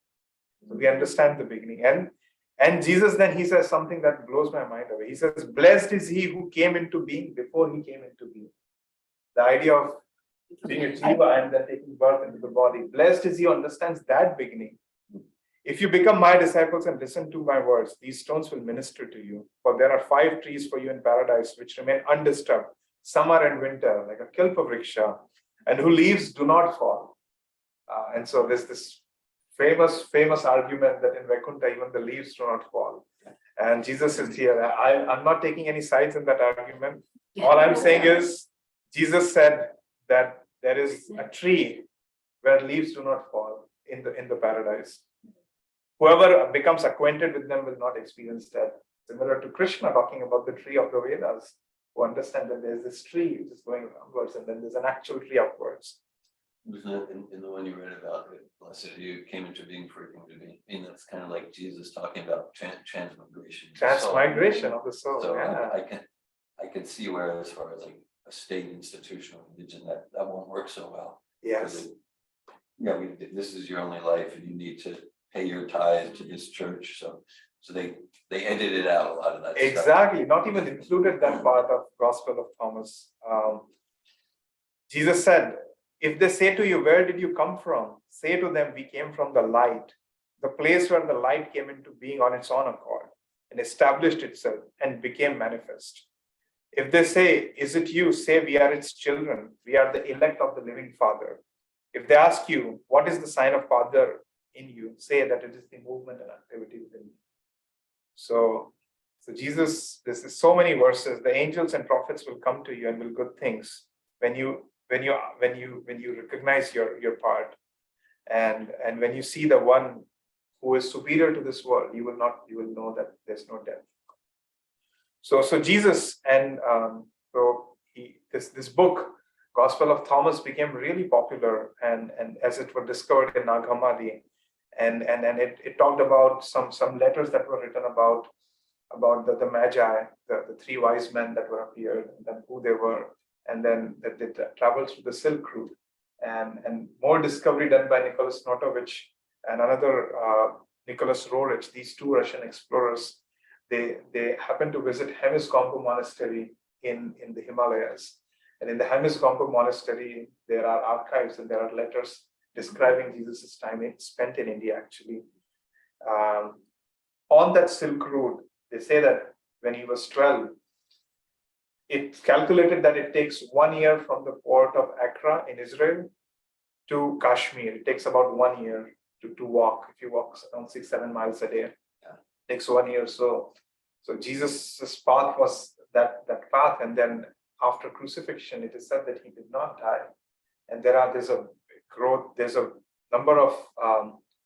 So we understand the beginning. And Jesus then, he says something that blows my mind away. He says, blessed is he who came into being before he came into being. The idea of being a jiva and then taking birth into the body. Blessed is he who understands that beginning. If you become my disciples and listen to my words, these stones will minister to you. For there are 5 trees for you in paradise which remain undisturbed, summer and winter, like a kilpa vriksha, and whose leaves do not fall. And so there's this famous argument that in Vaikuntha, even the leaves do not fall. And Jesus is here. I'm not taking any sides in that argument. All I'm saying is, Jesus said that there is a tree where leaves do not fall in the paradise. Whoever becomes acquainted with them will not experience death. Similar to Krishna talking about the tree of the Vedas, who understand that there's this tree which is going upwards, and then there's an actual tree upwards. Wasn't it in the one you read about, blessed you came into being for it to be? I mean, that's kind of like Jesus talking about transmigration. Transmigration of the soul. So Yeah. I can see where, as far as like a state institutional religion, that won't work so well. Yes. This is your only life, and you need to pay your tithe to this church. So they edited out a lot of that stuff. Exactly. Not even included that part of Gospel of Thomas. Jesus said, if they say to you, where did you come from? Say to them, we came from the light, the place where the light came into being on its own accord and established itself and became manifest. If they say, is it you? Say, we are its children. We are the elect of the living Father. If they ask you, what is the sign of Father in you? Say that it is the movement and activity within you. So Jesus, there's so many verses. The angels and prophets will come to you and will good things when you recognize your part, and when you see the one who is superior to this world, you will know that there's no death. So Jesus, and this book, Gospel of Thomas, became really popular, and as it was discovered in Nag Hammadi, and it talked about some letters that were written about the Magi, the 3 wise men that were appeared, and then who they were, and then that they traveled through the Silk Route, and more discovery done by Nicholas Notovich and another Nicholas Roerich. These 2 Russian explorers, they happened to visit Hemiskompo Monastery in the Himalayas, and in the Hemiskompo Monastery there are archives and there are letters describing Jesus' time spent in India. Actually, on that Silk Route, they say that when he was 12. It's calculated that it takes 1 year from the port of Accra in Israel to Kashmir. It takes about 1 year to walk. If you walk around 6-7 miles a day, it takes 1 year. So Jesus' path was that path. And then after crucifixion, it is said that he did not die. And there's a number of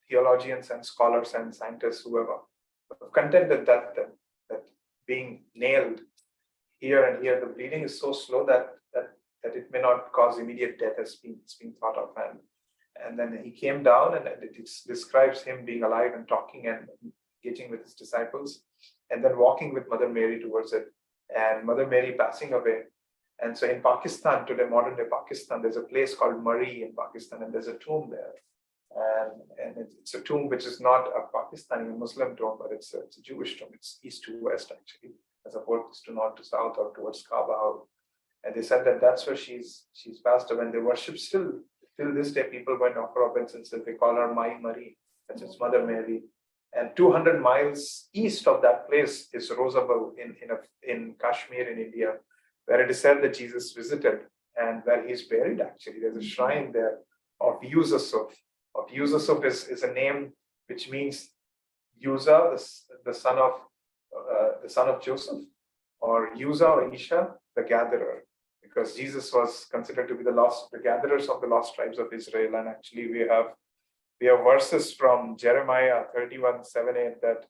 theologians and scholars and scientists who have contended that being nailed here and here, the bleeding is so slow that it may not cause immediate death as being thought of. And then he came down, and it describes him being alive and talking and engaging with his disciples, and then walking with Mother Mary towards it, and Mother Mary passing away. And so in Pakistan, today, modern day Pakistan, there's a place called Murree in Pakistan, and there's a tomb there. And it's a tomb which is not a Pakistani Muslim tomb, but it's a Jewish tomb. It's east to west, actually, as opposed to north to south or towards Kaaba. And they said that that's where she's passed away. And they worship still till this day. People go and offer obeisances. They call her Mai Mari, that's its Mother Mary. And 200 miles east of that place is Rosabal in Kashmir in India, where it is said that Jesus visited and where he's buried. Actually, there's a shrine there of Yusuf. Of Yusuf is a name which means Yusa, the son of Joseph, or Yusa or Isha, the gatherer, because Jesus was considered to be the gatherers of the lost tribes of Israel. And actually, we have verses from Jeremiah 31:7-8 that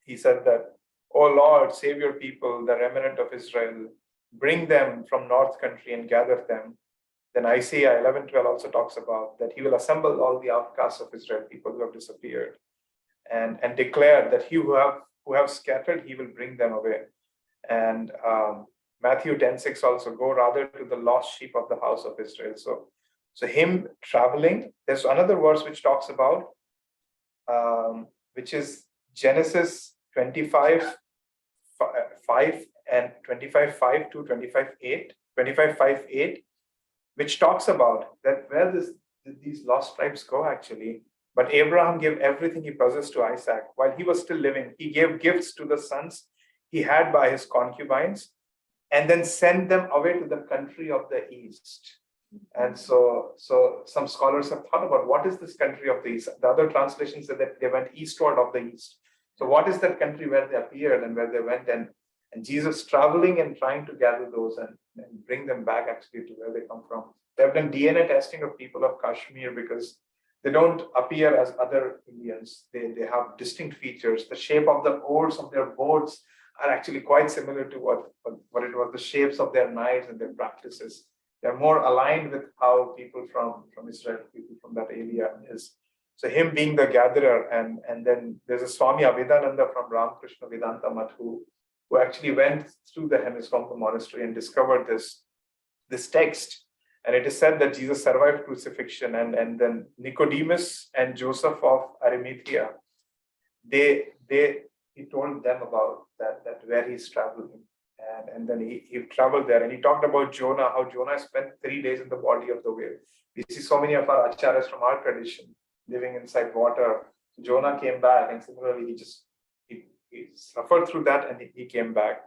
he said that, "O Lord, save your people, the remnant of Israel, bring them from north country and gather them." Then Isaiah 11:12 also talks about that he will assemble all the outcasts of Israel, people who have disappeared, and declare that he who have scattered, he will bring them away. And Matthew 10:6 also, "Go rather to the lost sheep of the house of Israel." So him traveling. There's another verse which talks about, which is Genesis 25:5 and 25:5 to 25:8, which talks about that where these lost tribes go actually. But Abraham gave everything he possessed to Isaac while he was still living. He gave gifts to the sons he had by his concubines, and then sent them away to the country of the east. And so some scholars have thought about what is this country of the east. The other translations say that they went eastward of the east. So what is that country where they appeared and where they went, and Jesus traveling and trying to gather those and bring them back actually to where they come from. They have done DNA testing of people of Kashmir because they don't appear as other Indians. They have distinct features. The shape of the oars of their boats are actually quite similar to what it was, the shapes of their knives and their practices. They're more aligned with how people from Israel, people from that area is. So him being the gatherer, and then there's a Swami Abhidananda from Ramakrishna Vedanta Math who actually went through the Hemisphere monastery and discovered this text. And it is said that Jesus survived crucifixion, and then Nicodemus and Joseph of Arimathea, he told them about that where he's traveling. And then he traveled there, and he talked about Jonah, how Jonah spent 3 days in the body of the whale. We see so many of our acharyas from our tradition living inside water. Jonah came back, and similarly, he suffered through that, and he came back.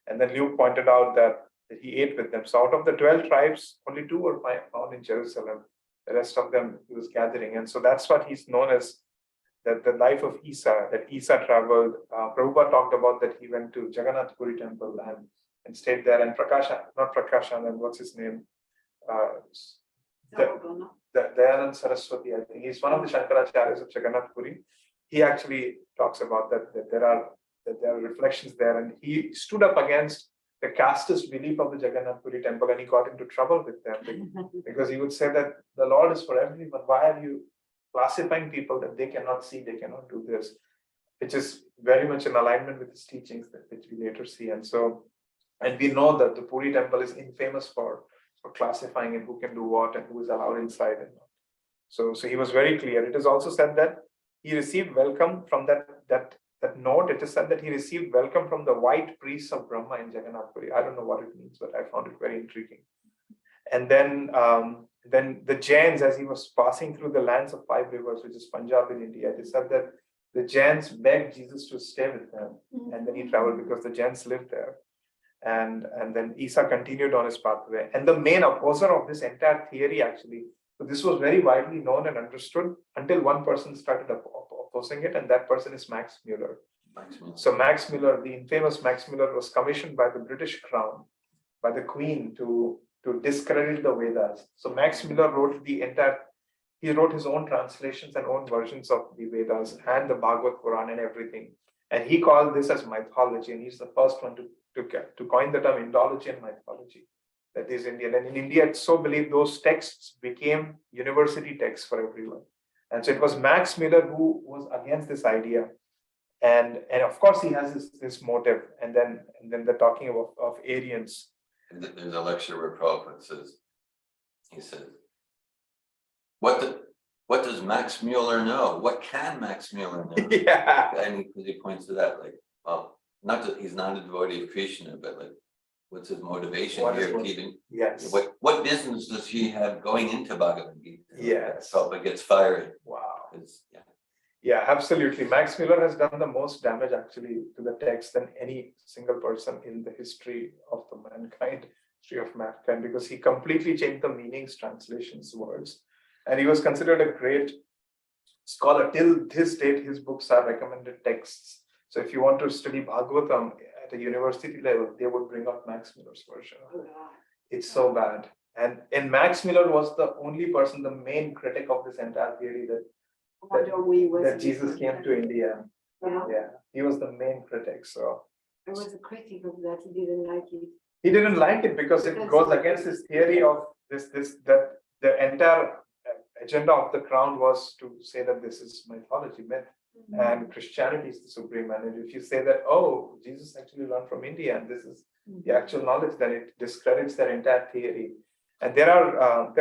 And then Luke pointed out that he ate with them. So out of the 12 tribes, only 2 were found in Jerusalem. The rest of them he was gathering. And so that's what he's known as the life of Isa, that Isa traveled. Prabhupada talked about that he went to Jagannath Puri temple and stayed there. And and what's his name? Dayanand Saraswati, I think. He's one of the Shankaracharyas of Jagannath Puri. He actually talks about that there are reflections there. And he stood up against the casteist belief of the Jagannath Puri temple, and he got into trouble with them because he would say that the Lord is for everyone. Why are you classifying people that they cannot see, they cannot do this, which is very much in alignment with his teachings which we later see. And we know that the Puri temple is infamous for classifying and who can do what and who is allowed inside and not. So he was very clear. It is also said that he received welcome from that note. It is said that he received welcome from the white priests of Brahma in Jagannath Puri. I don't know what it means, but I found it very intriguing. And then the Jains, as he was passing through the lands of 5 rivers, which is Punjab in India, they said that the Jains begged Jesus to stay with them, and then he traveled because the Jains lived there. And then Isa continued on his pathway. And the main opposer of this entire theory, actually, so this was very widely known and understood until one person started opposing it, and that person is Max Muller. So Max Muller, the infamous Max Muller, was commissioned by the British Crown, by the Queen, to discredit the Vedas. So Max Muller wrote he wrote his own translations and own versions of the Vedas and the Bhagavad Puran and everything. And he called this as mythology, and he's the first one to coin the term Indology and mythology. That is Indian. And in India, it's so believed those texts became university texts for everyone. And so it was Max Muller who was against this idea. And of course he has this motive, and then they're talking of Aryans. And there's a lecture where Prabhupada says, he says, what does Max Mueller know? What can Max Mueller know? Yeah. And he points to that, like, well, not that he's not a devotee of Krishna, but like, what's his motivation What is here? what- Keeping, Yes. what business does he have going into Bhagavad Gita? Yes. Prabhupada gets fired. Wow. Yeah. Yeah, absolutely. Max Mueller has done the most damage actually to the text than any single person in the history of history of mankind, because he completely changed the meanings, translations, words, and he was considered a great scholar. Till this date, his books are recommended texts. So if you want to study Bhagavatam at a university level, they would bring out Max Muller's version of it. It's so bad. And Max Mueller was the only person, the main critic of this entire theory that Jesus came to India. Yeah, he was the main critic. So I was a critic of that. He didn't like it. he didn't like it because it goes against his theory of that the entire agenda of the crown was to say that this is mythology, myth, and Christianity is the supreme. And if you say that, oh, Jesus actually learned from India and this is the actual knowledge, then it discredits their entire theory. And there are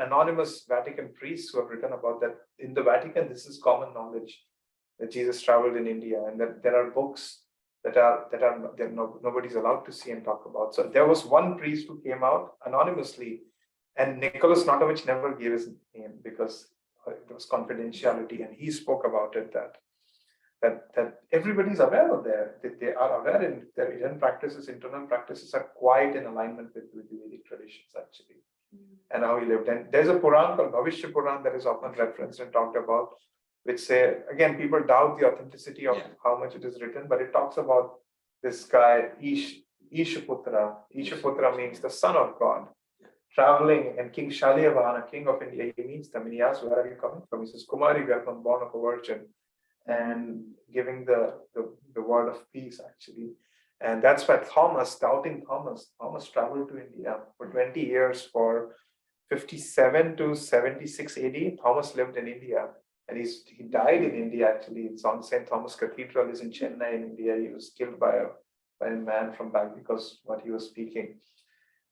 anonymous Vatican priests who have written about that. In the Vatican, this is common knowledge that Jesus traveled in India, and that there are books that nobody's allowed to see and talk about. So there was one priest who came out anonymously, and Nicholas Notovich never gave his name because it was confidentiality, and he spoke about it that everybody's aware of that they are aware in their hidden practices, internal practices are quite in alignment with the Vedic traditions actually, and how he lived. And there's a Puran called Bhavishya Puran that is often referenced and talked about, which say, again, people doubt the authenticity of how much it is written, but it talks about this guy, Ishaputra. Ishaputra means the son of God, traveling, and King Shalyavana, king of India, he meets them and he asks, where are you coming from? He says, Kumari, we are from born of a virgin, and giving the word of peace actually. And that's why doubting Thomas traveled to India for 20 years. For 57 to 76 AD, Thomas lived in India. And he died in India actually. It's on St. Thomas Cathedral, is in Chennai in India. He was killed by a man from back because what he was speaking.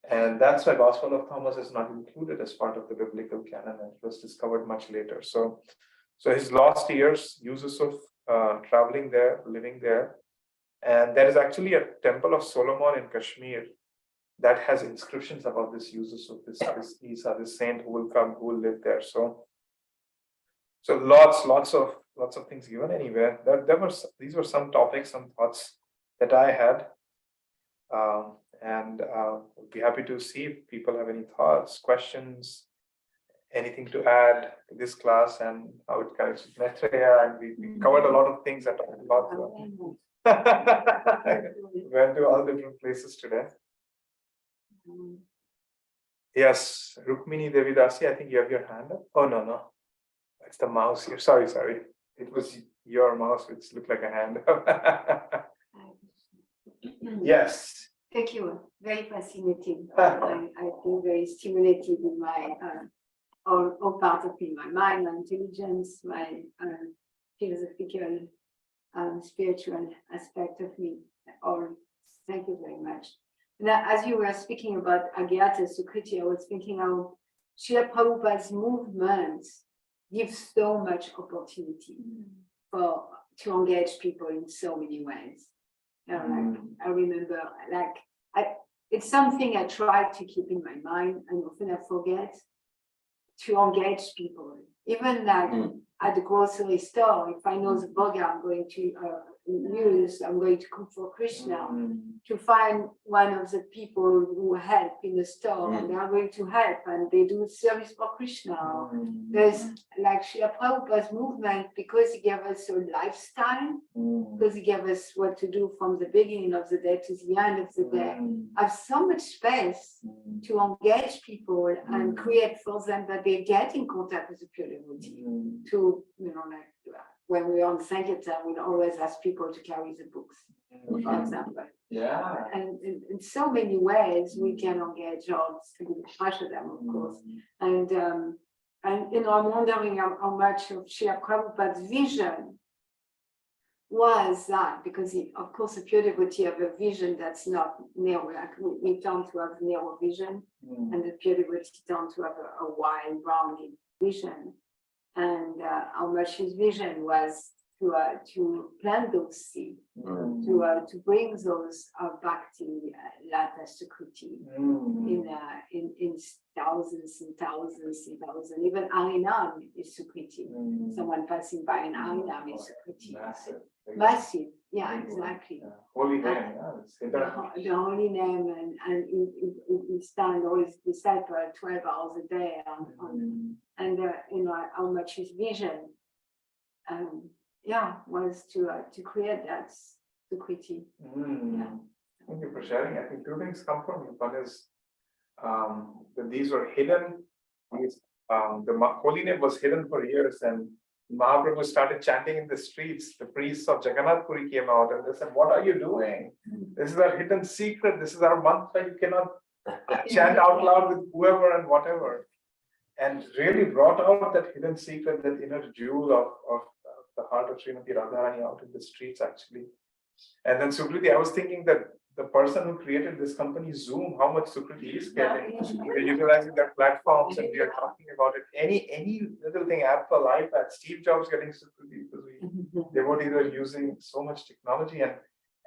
And that's why Gospel of Thomas is not included as part of the biblical canon. It was discovered much later. So his last years, uses of traveling there, living there. And there is actually a temple of Solomon in Kashmir that has inscriptions about this uses of this Isa, this saint who will live there. So lots of things given anywhere. These were some topics, some thoughts that I had. And would be happy to see if people have any thoughts, questions, anything to add to this class and how it connects with Maitreya. And we covered a lot of things that talked about. Went to all different places today. Yes, Rukmini Devidasi, I think you have your hand up. Oh, no. It's the mouse here. Sorry. It was your mouse, which looked like a hand. Yes. Thank you. Very fascinating. I've been very stimulated in my all part of me, my mind, my intelligence, my philosophical, spiritual aspect of me. Thank you very much. Now, as you were speaking about Agyata Sukriti, I was thinking how Srila Prabhupada's movement gives so much opportunity to engage people in so many ways. I remember, it's something I try to keep in my mind, and often I forget to engage people. Even at the grocery store, if I know the burger I'm going to use, I'm going to cook for Krishna, to find one of the people who help in the store, and they are going to help, and they do service for Krishna. There's like Srila Prabhupada's movement, because he gave us a lifestyle, because he gave us what to do from the beginning of the day to the end of the day. I have so much space to engage people and create for them that they get in contact with the pure devotee. To, when we're on Sankirtan, we always ask people to carry the books, for example. Yeah. And in so many ways, we can engage all pressure them, of course. And I'm wondering how much of Srila Prabhupada's vision was that because of course a pure devotee have a vision that's not narrow, like we tend to have narrow vision, and the pure devotee tend to have a wide rounded vision, and how much his vision was to plant those seeds, to bring those bhakti lata sukriti in thousands and thousands and thousands. Even Harinam is sukriti. Someone passing by an Harinam is sukriti. Massive, yeah, exactly. Yeah. Holy name, yeah. It's The holy name, and he stand all his disciples 12 hours a day and you know how much his vision was to create that sukriti. Yeah. Thank you for sharing. I think two things come from you. One is that these were hidden. The holy name was hidden for years, and Mahaprabhu started chanting in the streets. The priests of Jagannath Puri came out and they said, "What are you doing? This is our hidden secret. This is our mantra. You cannot chant out loud with whoever and whatever." And really brought out that hidden secret, that inner jewel of the heart of Srimati Radharani out in the streets, actually. And then Sukriti, I was thinking that the person who created this company, Zoom, how much Sukriti is getting. We're utilizing their platforms and we are talking about it. Any little thing, Apple, iPad, Steve Jobs getting Sukriti because devotees are using so much technology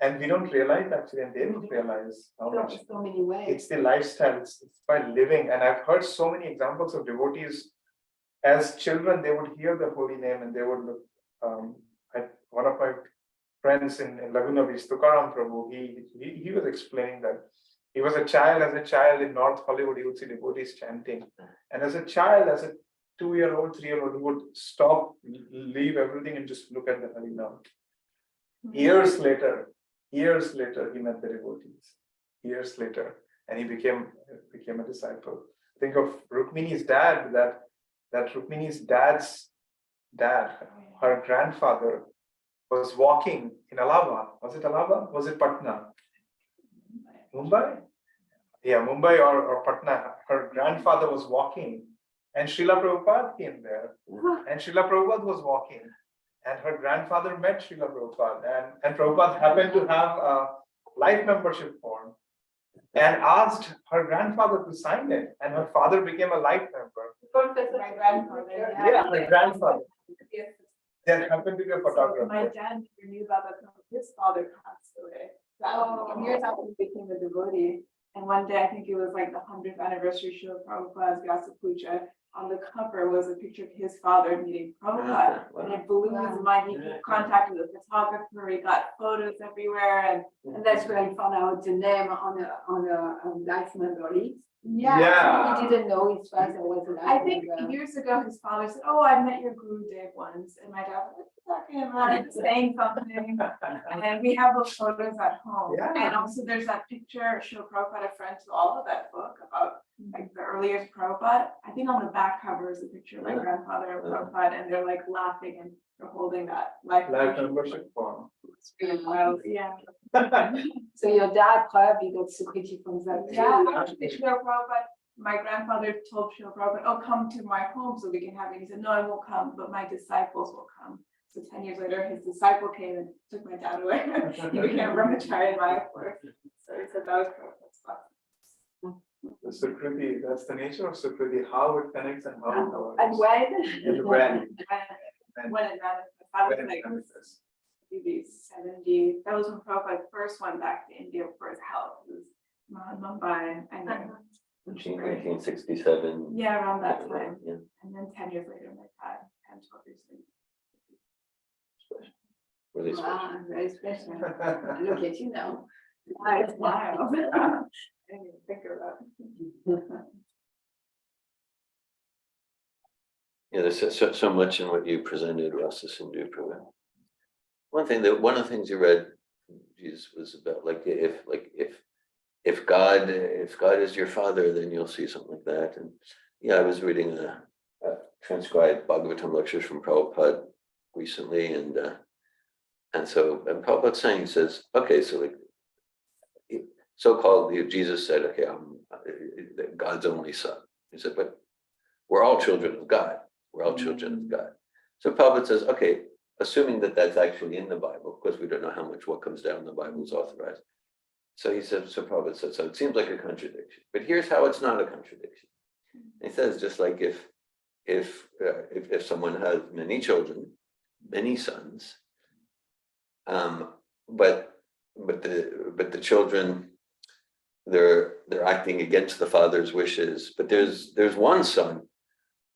and we don't realize actually, and they don't realize how much. So many ways. It's the lifestyle, it's by living. And I've heard so many examples of devotees. As children, they would hear the holy name and they would look. One of my friends in Laguna Beach, Tukaram Prabhu, he was explaining that he was as a child in North Hollywood, he would see devotees chanting. And as a child, as a 2-year-old, 3-year-old, he would stop, leave everything and just look at the Harinam. Years later, he met the devotees. Years later, and he became a disciple. Think of Rukmini's dad, that Rukmini's dad's dad, her grandfather, was walking in Allahabad. Was it Allahabad? Was it Patna? Mumbai? Yeah, Mumbai or Patna. Her grandfather was walking and Srila Prabhupada came there. And Srila Prabhupada was walking. And her grandfather met Srila Prabhupada. And Prabhupada happened to have a life membership form and asked her grandfather to sign it. And her father became a life member. My grandfather. Yeah, my grandfather. There happened to be a photographer. My dad never knew about that. His father passed away. Years after he became a devotee. And one day, I think it was like the 100th anniversary show of Prabhupada's Vyasa Puja. On the cover was a picture of his father meeting Prabhupada. And it blew his mind. He contacted the photographer, he got photos everywhere. And that's where he found out the name on a life member list. Yeah. He didn't know his father was a life I think member. years ago, his father said, "Oh, I met your Guru Dev once." And my dad was like, "What are you talking about?" He's saying something. And we have those photos at home. Yeah. And also there's that picture, Srila Prabhupada, a friend to all of that book about like the earliest Prabhupada. I think on the back cover is a picture of my grandfather and Prabhupada, and they're like laughing and they're holding that life Membership form. It's really wild. Yeah. So your dad probably got Sukriti from that. Yeah, actually, Srila Prabhupada, my grandfather told Srila Prabhupada, "Oh, come to my home so we can have it." He said, "No, I won't come, but my disciples will come." So 10 years later, his disciple came and took my dad away. He became a brahmachari in Mayapur. So he said that was Prabhupada's spot. The Sukriti, that's the nature of Sukriti, how it connects and how it works. And when? And when. When it manifests, I was When it like manifests. maybe 70. That was when Prabhupada first went back to India for his health. It was Mumbai, and then 1967. yeah, around that time. Yeah. And then 10 years later, my dad, 10, 12 years later. Really special. Wow, very special. Look at you now. It's Wow. wild. I didn't even think of that. Yeah, there's so much in what you presented, Rasa Sindhu. One of the things you read, Jesus, was about like if God is your father, then you'll see something like that. And yeah, I was reading a transcribed Bhagavatam lectures from Prabhupada recently, and Prabhupada's saying, he says, okay, so like so-called Jesus said, okay, I'm God's only son. He said, but we're all children of God. We're all children of God. So Prabhupada says, okay, assuming that that's actually in the Bible, because we don't know how much what comes down in the Bible is authorized. So he said, so Prabhupada said, so it seems like a contradiction, but here's how it's not a contradiction. He says, just like if someone has many children, many sons, but the children, they're acting against the father's wishes, but there's one son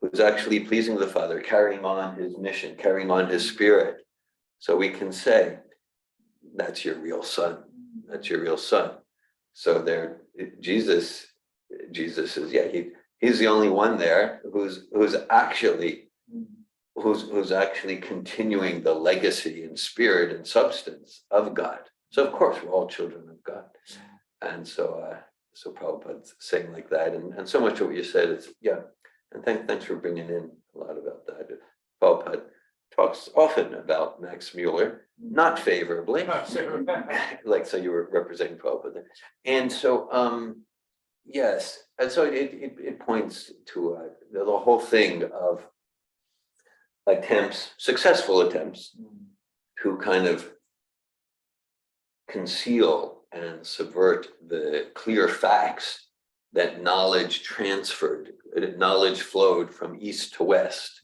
who's actually pleasing the father, carrying on his mission, carrying on his spirit. So we can say, that's your real son. That's your real son. So there, Jesus is, yeah, he's the only one there who's actually continuing the legacy and spirit and substance of God. So of course we're all children of God. And so Prabhupada's saying like that, and so much of what you said is, yeah. And thanks for bringing in a lot about that. Prabhupada talks often about Max Mueller, not favorably, like, so you were representing Prabhupada there. And so, yes, and so it points to the whole thing of attempts, successful attempts, to kind of conceal and subvert the clear facts that knowledge transferred, knowledge flowed from east to west,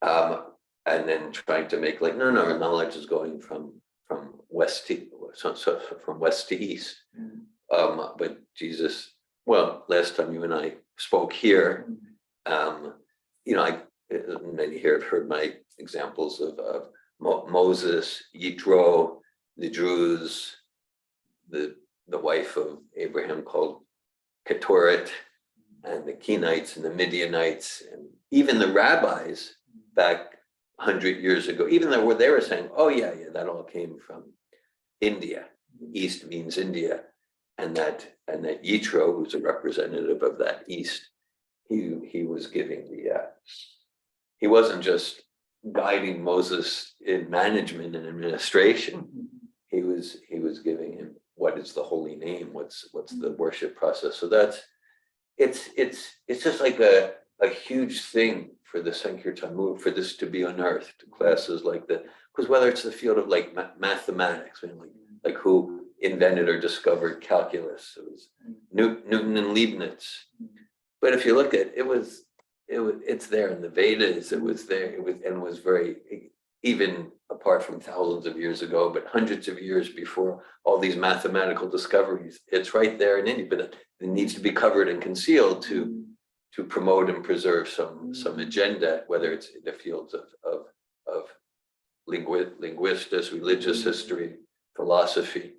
and then trying to make like, no, knowledge is going from west to from west to east. But Jesus, well, last time you and I spoke here, many here have heard my examples of Moses, Yitro, the Druze, the wife of Abraham called Keturah, and the Kenites and the Midianites, and even the rabbis back 100 years ago, even though they were saying, oh yeah, that all came from India. East means India, and that Yitro, who's a representative of that East, he was giving he wasn't just guiding Moses in management and administration. He was giving him what is the holy name, what's the worship process. So it's just like a huge thing for the Sankirtan movement, for this to be unearthed. Classes like that, because whether it's the field of like mathematics, like who invented or discovered calculus, it was Newton and Leibniz. But if you look at it's there in the Vedas. It was there. It was very, even apart from thousands of years ago, but hundreds of years before all these mathematical discoveries. It's right there in India, but it needs to be covered and concealed to promote and preserve some agenda, whether it's in the fields of linguistics, religious history, philosophy.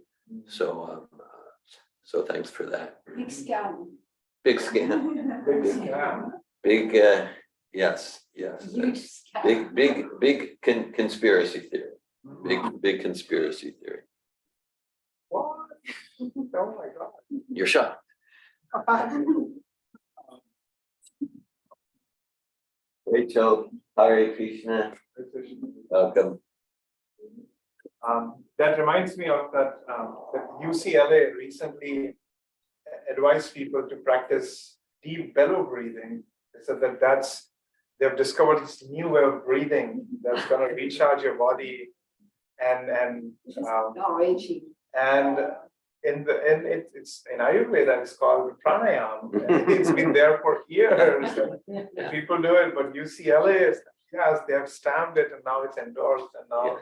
So thanks for that. Big scam. Big scam. Big scam. Big, yes. Huge scam. Big conspiracy theory. Big conspiracy theory. What? Oh my God. You're shocked. Rachel, Hare Krishna, welcome. That reminds me of that UCLA recently advised people to practice deep bellow breathing. They said they've discovered this new way of breathing that's going to recharge your body and it's in Ayurveda, it's called pranayama. It's been there for years. People do it, but UCLA, yes, they have stamped it, and now it's endorsed, and now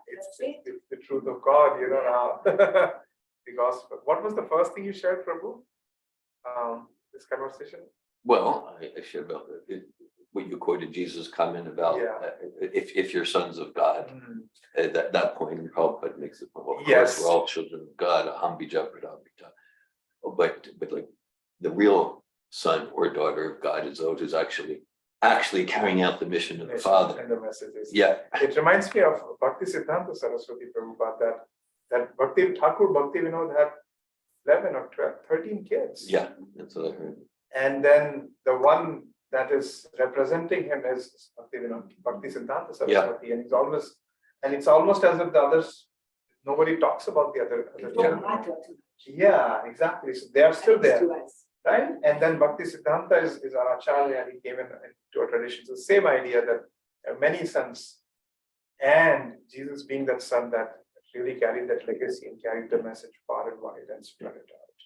it's the truth of God, now. Because what was the first thing you shared, Prabhu? This conversation? Well, I shared about what you quoted Jesus' comment about if you're sons of God. At that point, Prabhupada makes the point, well, of course, we're all children of God, but like the real son or daughter of God is those who's actually carrying out the mission of the Father. And the messages. Yeah. It reminds me of Bhakti Siddhanta Saraswati Prabhupada, that Bhakti Thakur Bhakti Vinod had 11 or 12, 13 kids. Yeah, that's what I heard. And then the one that is representing him is Bhakti Siddhanta Saraswati, and it's almost as if the others, nobody talks about the other children. Yeah, exactly. So they are still there, right? And then Bhakti Siddhanta is our acharya, and he came into a tradition. So same idea that many sons, And Jesus being that son that really carried that legacy and carried the message far and wide and spread it out.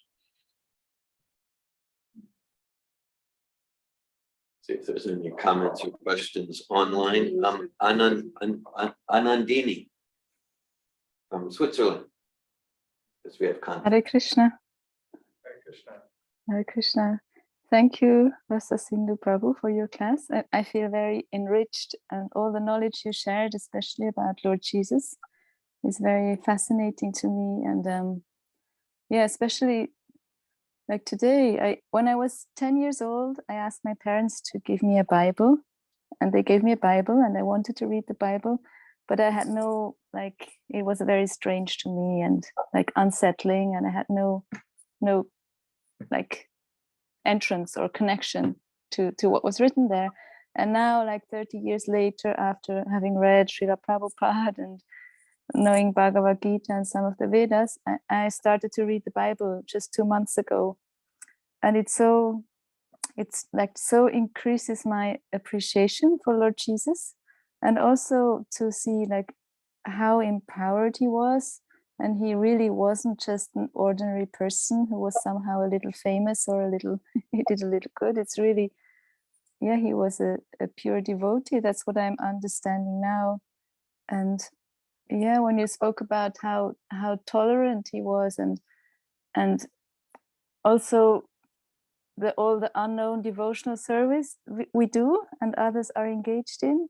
See if there's any comments or questions online. Anandini from Switzerland. Because we have contact. Hare Krishna. Hare Krishna. Hare Krishna. Thank you, Rasa Sindhu Prabhu, for your class. I feel very enriched, and all the knowledge you shared, especially about Lord Jesus, is very fascinating to me. And yeah, especially like today, when I was 10 years old, I asked my parents to give me a Bible, and they gave me a Bible, and I wanted to read the Bible, but I had no, like, it was very strange to me and like unsettling, and I had no like entrance or connection to what was written there. And now, like 30 years later, after having read Srila Prabhupada and knowing Bhagavad Gita and some of the Vedas, I started to read the Bible just 2 months ago. And it's like so increases my appreciation for Lord Jesus, and also to see like how empowered he was. And he really wasn't just an ordinary person who was somehow a little famous or a little, he did a little good. It's really, yeah, he was a pure devotee. That's what I'm understanding now. And yeah, when you spoke about how tolerant he was, and also all the unknown devotional service we do and others are engaged in.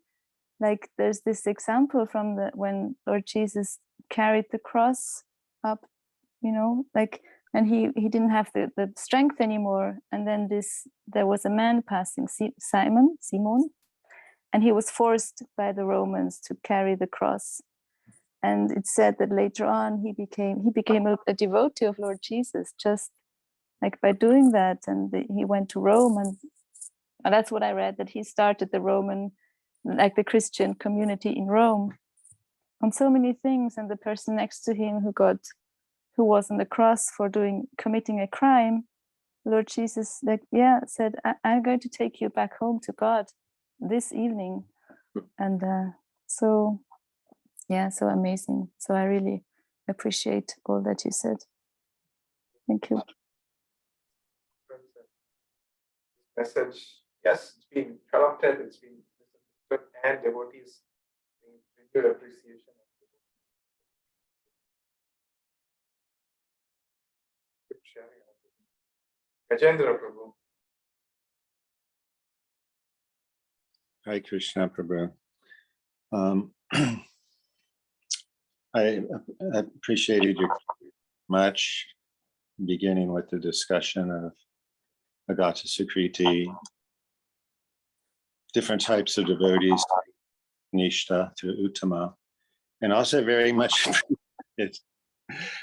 Like there's this example from when Lord Jesus carried the cross up, like, and he didn't have the strength anymore. And then there was a man passing, Simon, and he was forced by the Romans to carry the cross. And it's said that later on he became a devotee of Lord Jesus, just like by doing that. And he went to Rome, and that's what I read, that he started the Roman, like the Christian community in Rome, on so many things. And the person next to him who was on the cross for committing a crime, Lord Jesus said, I'm going to take you back home to God this evening. And so amazing. So I really appreciate all that you said. Thank you. Message, yes, it's been corrupted, it's been misunderstood, and devotees good appreciation. Good sharing. Gajendra Prabhu. Hare Krishna Prabhu. I appreciated you much, beginning with the discussion of Agata Sukriti, different types of devotees, Nishta to Uttama, and also very much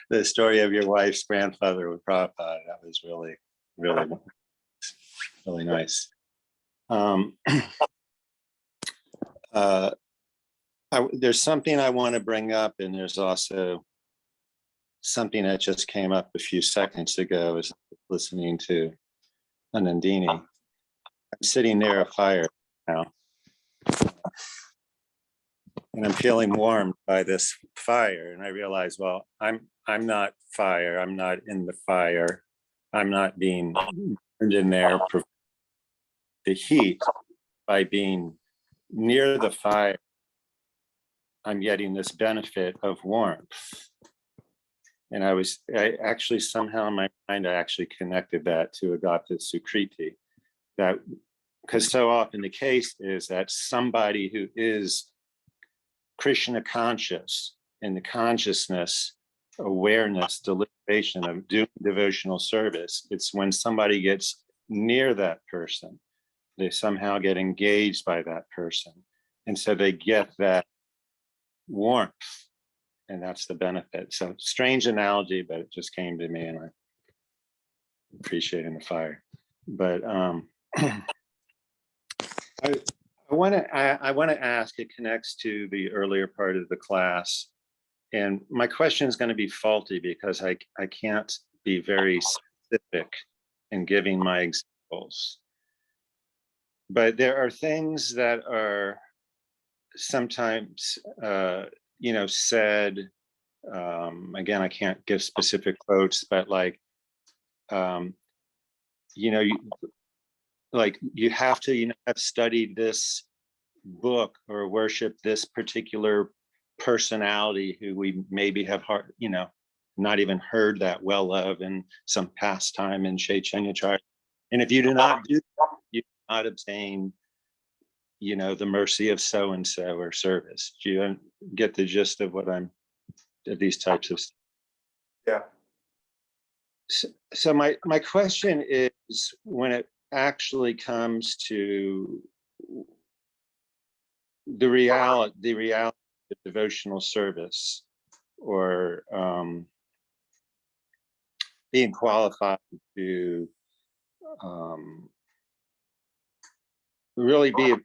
the story of your wife's grandfather with Prabhupada. That was really, really, really nice. There's something I want to bring up, and there's also something that just came up a few seconds ago as listening to Anandini. I'm sitting near a fire now, and I'm feeling warmed by this fire, and I realize, well, I'm not fire. I'm not in the fire. I'm not being burned in there. The heat, by being near the fire, I'm getting this benefit of warmth. And I actually somehow in my mind, I actually connected that to Agata Sukriti. That, because so often the case is that somebody who is Krishna conscious, in the consciousness, awareness, deliberation of doing devotional service, it's when somebody gets near that person, they somehow get engaged by that person. And so they get that warmth, and that's the benefit. So strange analogy, but it just came to me, and I appreciating the fire. But I want to ask, it connects to the earlier part of the class, and my question is going to be faulty because I can't be very specific in giving my examples. But there are things that are sometimes, said, again, I can't give specific quotes, but like, you have to, have studied this book or worship this particular personality who we maybe have not even heard that well of in some past time in Chaitanya Charita. And if you do not do that, you do not obtain, the mercy of so-and-so or service. Do you get the gist of these types of stuff? Yeah. So my question is, when it actually comes to the reality of devotional service, or being qualified to really be a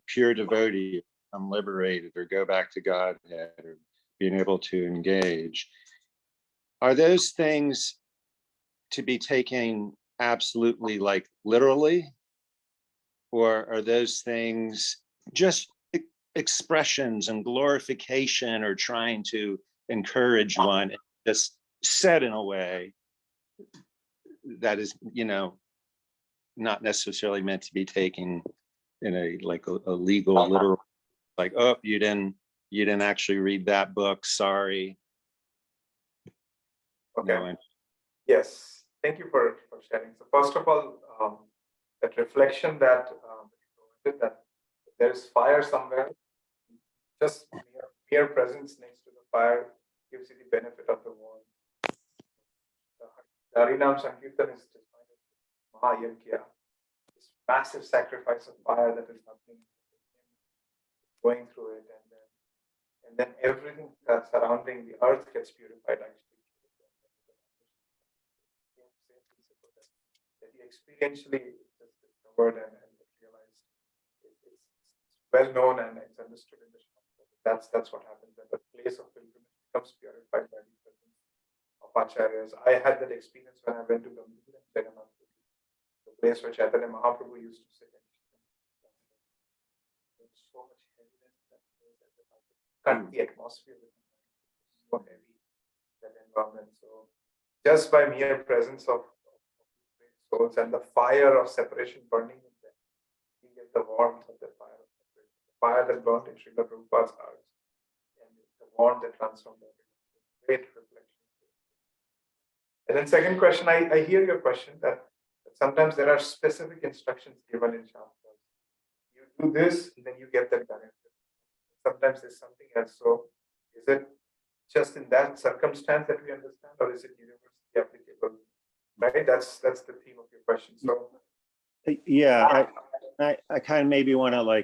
pure devotee, become liberated, or go back to Godhead, or being able to engage, are those things to be taken absolutely like literally, or are those things just expressions and glorification, or trying to encourage one, just said in a way that is, not necessarily meant to be taken in a legal, literal, like, oh, you didn't actually read that book, sorry. Okay. Yes, thank you for sharing. So first of all, that reflection that that there is fire somewhere, just mere presence next to the fire gives you the benefit of the warmth. The Harinam Sankirtan is defined as Mahayagya, this massive sacrifice of fire that is happening, going through it, and then everything that's surrounding the earth gets purified actually. That he experientially discovered and realized it's well known and it's understood in the Shastra. That's what happens, that the place of pilgrimage becomes purified by the presence of acharyas. I had that experience when I went to Gambhir and Jagannath, the place where Chaitanya Mahaprabhu used to sit. There was so much heaviness in that place that cut the atmosphere with so heavy, that environment. So just by mere presence of souls and the fire of separation burning in them, you get the warmth of the fire of separation, the fire that burned in Srila Prabhupada's heart, and the warmth that transformed everything. Great reflection. And then second question, I hear your question that sometimes there are specific instructions given in Shastras. You do this, and then you get that benefit. Sometimes there's something else. So is it just in that circumstance that we understand, or is it universally applicable? Right? That's the theme of your question. So yeah, I kind of maybe want to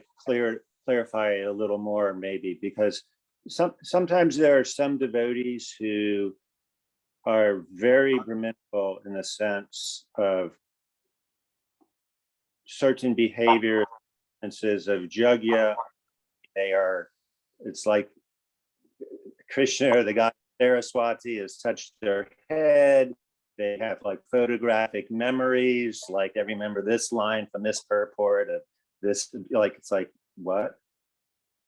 clarify it a little more, maybe, because sometimes there are some devotees who are very brahminical in the sense of certain behavior, instances of jagya. It's like Krishna or the god Saraswati has touched their head. They have like photographic memories, like I remember this line from this purport of this, like, it's like, what?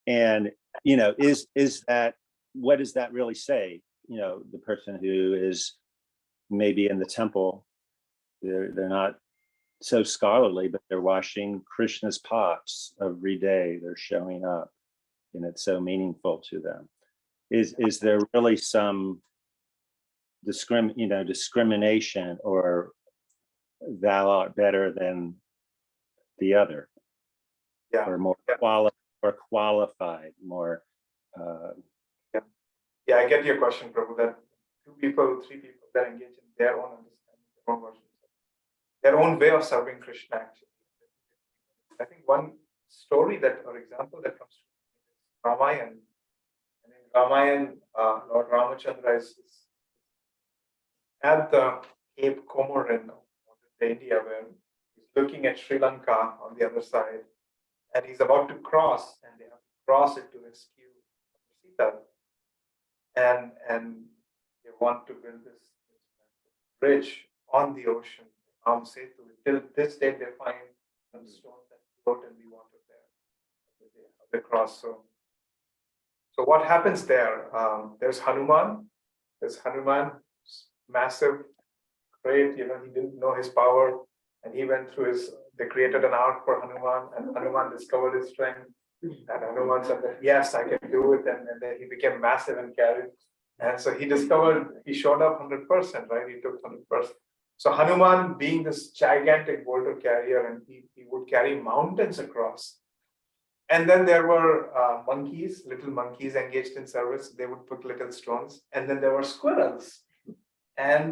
And, is that, what does that really say? The person who is maybe in the temple, they're not so scholarly, but they're washing Krishna's pots every day. They're showing up, and it's so meaningful to them. Is there really some discrimination, or thou art better than the other, or more qualified, more? Yeah, I get your question, Prabhu. That 2 people, 3 people that engage in their own understanding, their own versions, their own way of serving Krishna. Actually, I think one story or example that comes to Ramayana. And in Ramayana, Lord Ramachandra is at the Cape Comorin of India, where he's looking at Sri Lanka on the other side, and he's about to cross, and they have to cross it to rescue Sita. And they want to build this bridge on the ocean, Ram Setu. Till this day, they find some stones that float in the water there. the cross. So what happens there? There's Hanuman. There's Hanuman, massive, great. You know, he didn't know his power, and he went through his. They created an ark for Hanuman, and Hanuman discovered his strength. And Hanuman said that yes, I can do it, and then he became massive and carried. And so he discovered he showed up 100%, right? He took 100%. So Hanuman, being this gigantic boulder carrier, and he would carry mountains across. And then there were monkeys, little monkeys engaged in service. They would put little stones. And then there were squirrels. And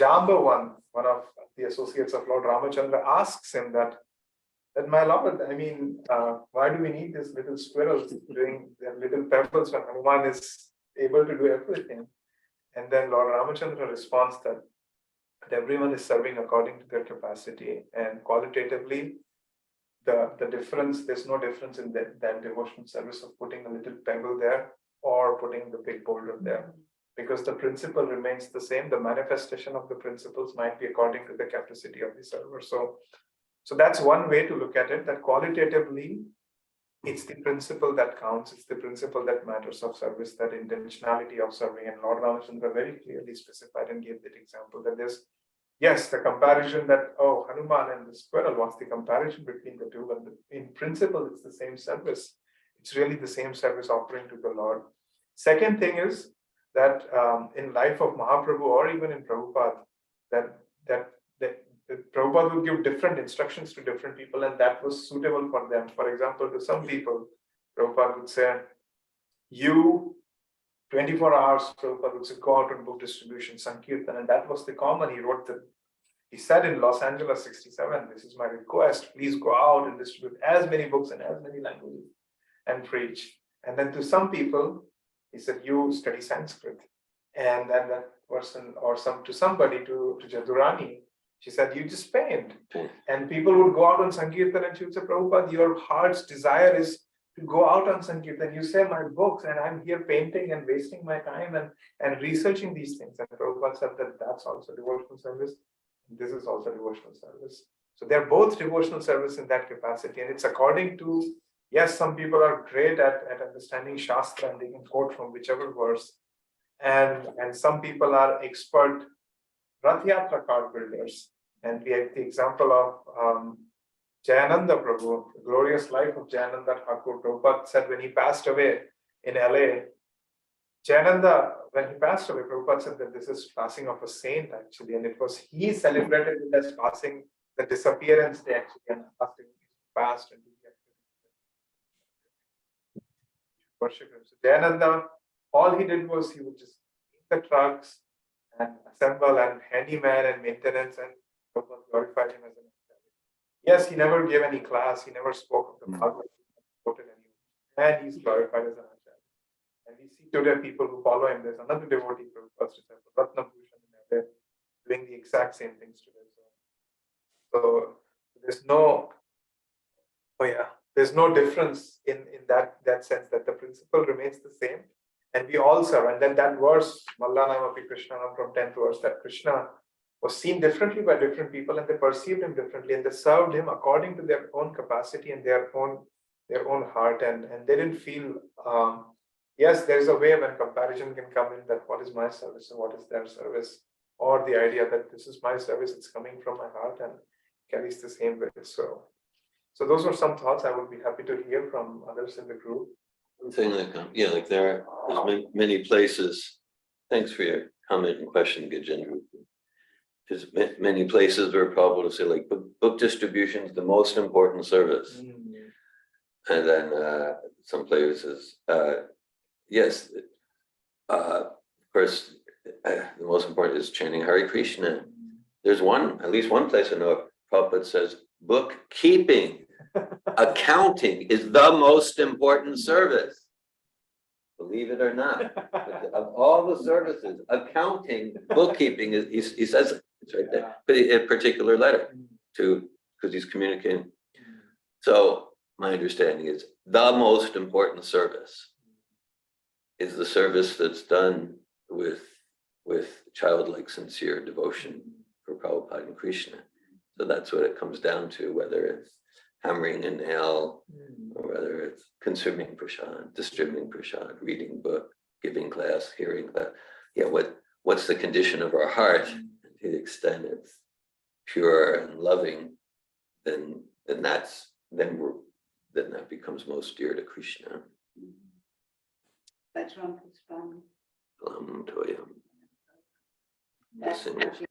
Jambavan, one of the associates of Lord Ramachandra, asks him that my Lord, I mean, why do we need these little squirrels doing their little pebbles when Hanuman is able to do everything? And then Lord Ramachandra responds that everyone is serving according to their capacity, and qualitatively, the difference, there's no difference in that devotional service of putting a little pebble there or putting the big boulder there, because the principle remains the same. The manifestation of the principles might be according to the capacity of the server. So that's one way to look at it, that qualitatively, it's the principle that counts, it's the principle that matters of service, that intentionality of serving. And Lord Ramachandra very clearly specified and gave that example that there's, yes, the comparison that, oh, Hanuman and the squirrel, what's the comparison between the two? But in principle, it's the same service. It's really the same service offering to the Lord. Second thing is that in life of Mahaprabhu or even in Prabhupada, that Prabhupada would give different instructions to different people, and that was suitable for them. For example, to some people, Prabhupada would say, you 24 hours, Prabhupada would say, go out and book distribution, Sankirtan, and that was the common. He said in Los Angeles 67, this is my request, please go out and distribute as many books in as many languages and preach. And then to some people, he said, you study Sanskrit. And then that person, or to somebody, to Jadurani, she said, you just paint. And people would go out on Sankirtan, and she would say, Prabhupada, your heart's desire is to go out on Sankirtan. You say my books, and I'm here painting and wasting my time and researching these things. And Prabhupada said that that's also devotional service. This is also devotional service. So they're both devotional service in that capacity. And it's according to, yes, some people are great at understanding Shastra, and they can quote from whichever verse. And some people are expert Rath Yatra cart builders. And we have the example of Jayananda Prabhu, the glorious life of Jayananda Thakur. Prabhupada said when he passed away in LA, Jayananda, when he passed away, Prabhupada said that this is passing of a saint actually, and it was he celebrated it as passing the disappearance day actually, and asking past and worship him. So Jayananda, all he did was he would just take the trucks and assemble and handyman and maintenance, and Prabhupada glorified him as an acharya. Yes, he never gave any class, he never spoke of the Bhagavad, and he's glorified as an acharya. And we see today people who follow him. There's another devotee, Prabhupada's disciple, Ratna Bhushan, and they're doing the exact same things today. So there's no difference in that sense, that the principle remains the same. And we all serve. And then that verse, Mallanamapi Krishna, from 10th verse, that Krishna was seen differently by different people, and they perceived him differently, and they served him according to their own capacity and their own heart. And they didn't feel, yes, there is a way when comparison can come in, that what is my service and what is their service, or the idea that this is my service, it's coming from my heart and carries the same weight. So those are some thoughts. I would be happy to hear from others in the group. One thing that like there's many places. Thanks for your comment and question, Gajendra. There's many places where Prabhupada will say, like, book distribution is the most important service. And then some places, yes, of course, the most important is chanting Hare Krishna. There's at least one place I know of, Prabhupada says, bookkeeping, accounting is the most important service. Believe it or not. But of all the services, accounting, bookkeeping, he says it's right there, but a particular letter because he's communicating. So my understanding is the most important service is the service that's done with childlike, sincere devotion for Prabhupada and Krishna. So that's what it comes down to, whether it's hammering a nail, or whether it's consuming prashad, distributing prashad, reading book, giving class, hearing class. Yeah, what's the condition of our heart? And to the extent it's pure and loving, then that becomes most dear to Krishna. Bajrang Pushpam. Lam Toyam. That's Listen,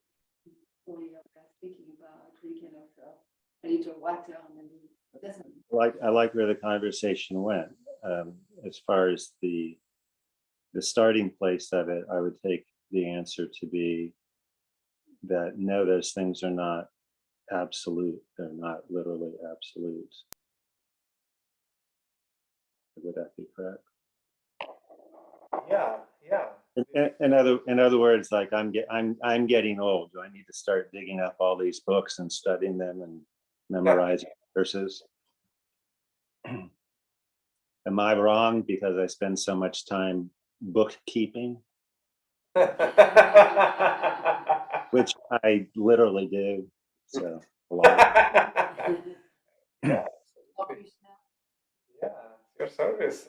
what we are speaking about. We can also a little water on the leaf. It doesn't. I like where the conversation went. As far as the starting place of it, I would take the answer to be that no, those things are not absolute. They're not literally absolute. Would that be correct? Yeah, yeah. In other words, like I'm getting old. Do I need to start digging up all these books and studying them and memorizing verses? Am I wrong because I spend so much time bookkeeping, which I literally do? So a lot. Yeah, your service.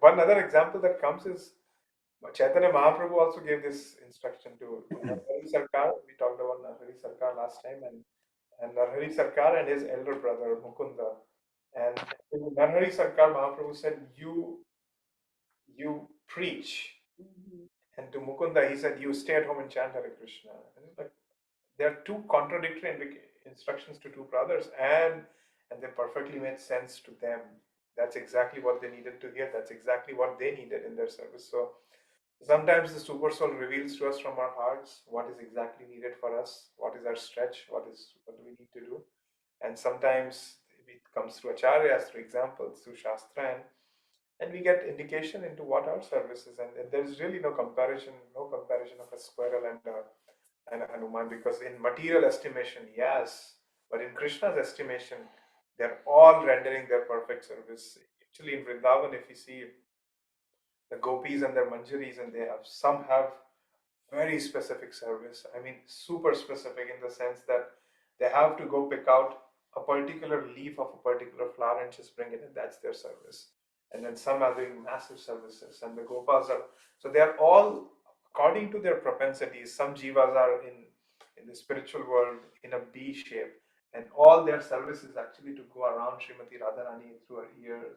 One other example that comes is Chaitanya Mahaprabhu also gave this instruction to Narhari Sarkar. We talked about Narhari Sarkar last time, and Narhari Sarkar and his elder brother Mukunda. And to Narhari Sarkar, Mahaprabhu said, "You preach," and to Mukunda, he said, "You stay at home and chant Hare Krishna." And it's like there are two contradictory instructions to two brothers, and they perfectly made sense to them. That's exactly what they needed to hear. That's exactly what they needed in their service. So sometimes the super soul reveals to us from our hearts what is exactly needed for us, what is our stretch, what do we need to do. And sometimes it comes through acharyas, through examples, through shastra, and we get indication into what our service is. And there's really no comparison of a squirrel and a Hanuman, because in material estimation, yes, but in Krishna's estimation, they're all rendering their perfect service. Actually, in Vrindavan, if you see the gopis and their manjaris, and some have very specific service. I mean, super specific in the sense that they have to go pick out a particular leaf of a particular flower and just bring it, and that's their service. And then some are doing massive services, and the gopas are, so they are all according to their propensities. Some jivas are in the spiritual world in a B shape, and all their service is actually to go around Srimati Radharani through her ears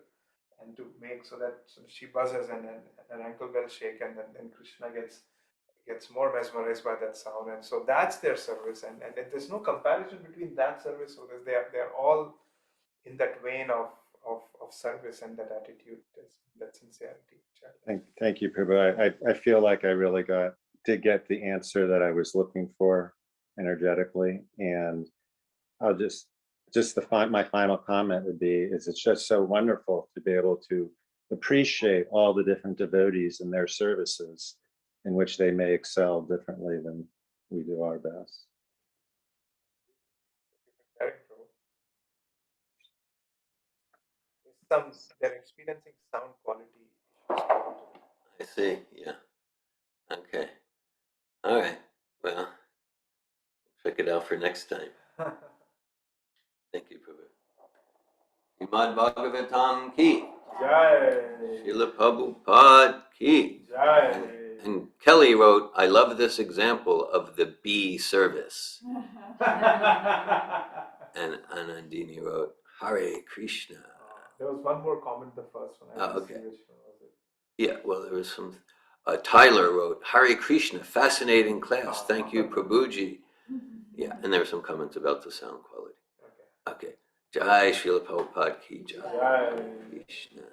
and to make so that she buzzes and an ankle bell shake, and then Krishna gets more mesmerized by that sound. And so that's their service, and there's no comparison between that service. So they're all in that vein of service and that attitude, that sincerity. Thank you, Prabhu. I feel like I really did get the answer that I was looking for energetically. And I'll my final comment would be, is it's just so wonderful to be able to appreciate all the different devotees and their services in which they may excel differently than we do our best. They're experiencing sound quality. I see. Yeah. Okay. All right. Well, check it out for next time. Thank you, Prabhu. Srimad Bhagavatam ki. Jai. Srila Prabhupada ki. Jai. And Kelly wrote, I love this example of the bee service. And Anandini wrote, Hare Krishna. There was one more comment, the first one. I Okay. see which one was it. Yeah, well, there was some. Tyler wrote, Hare Krishna, fascinating class. Thank you, Prabhuji. Yeah, and there were some comments about the sound quality. Okay. Jai Srila Prabhupada ki jai. Jai. Krishna.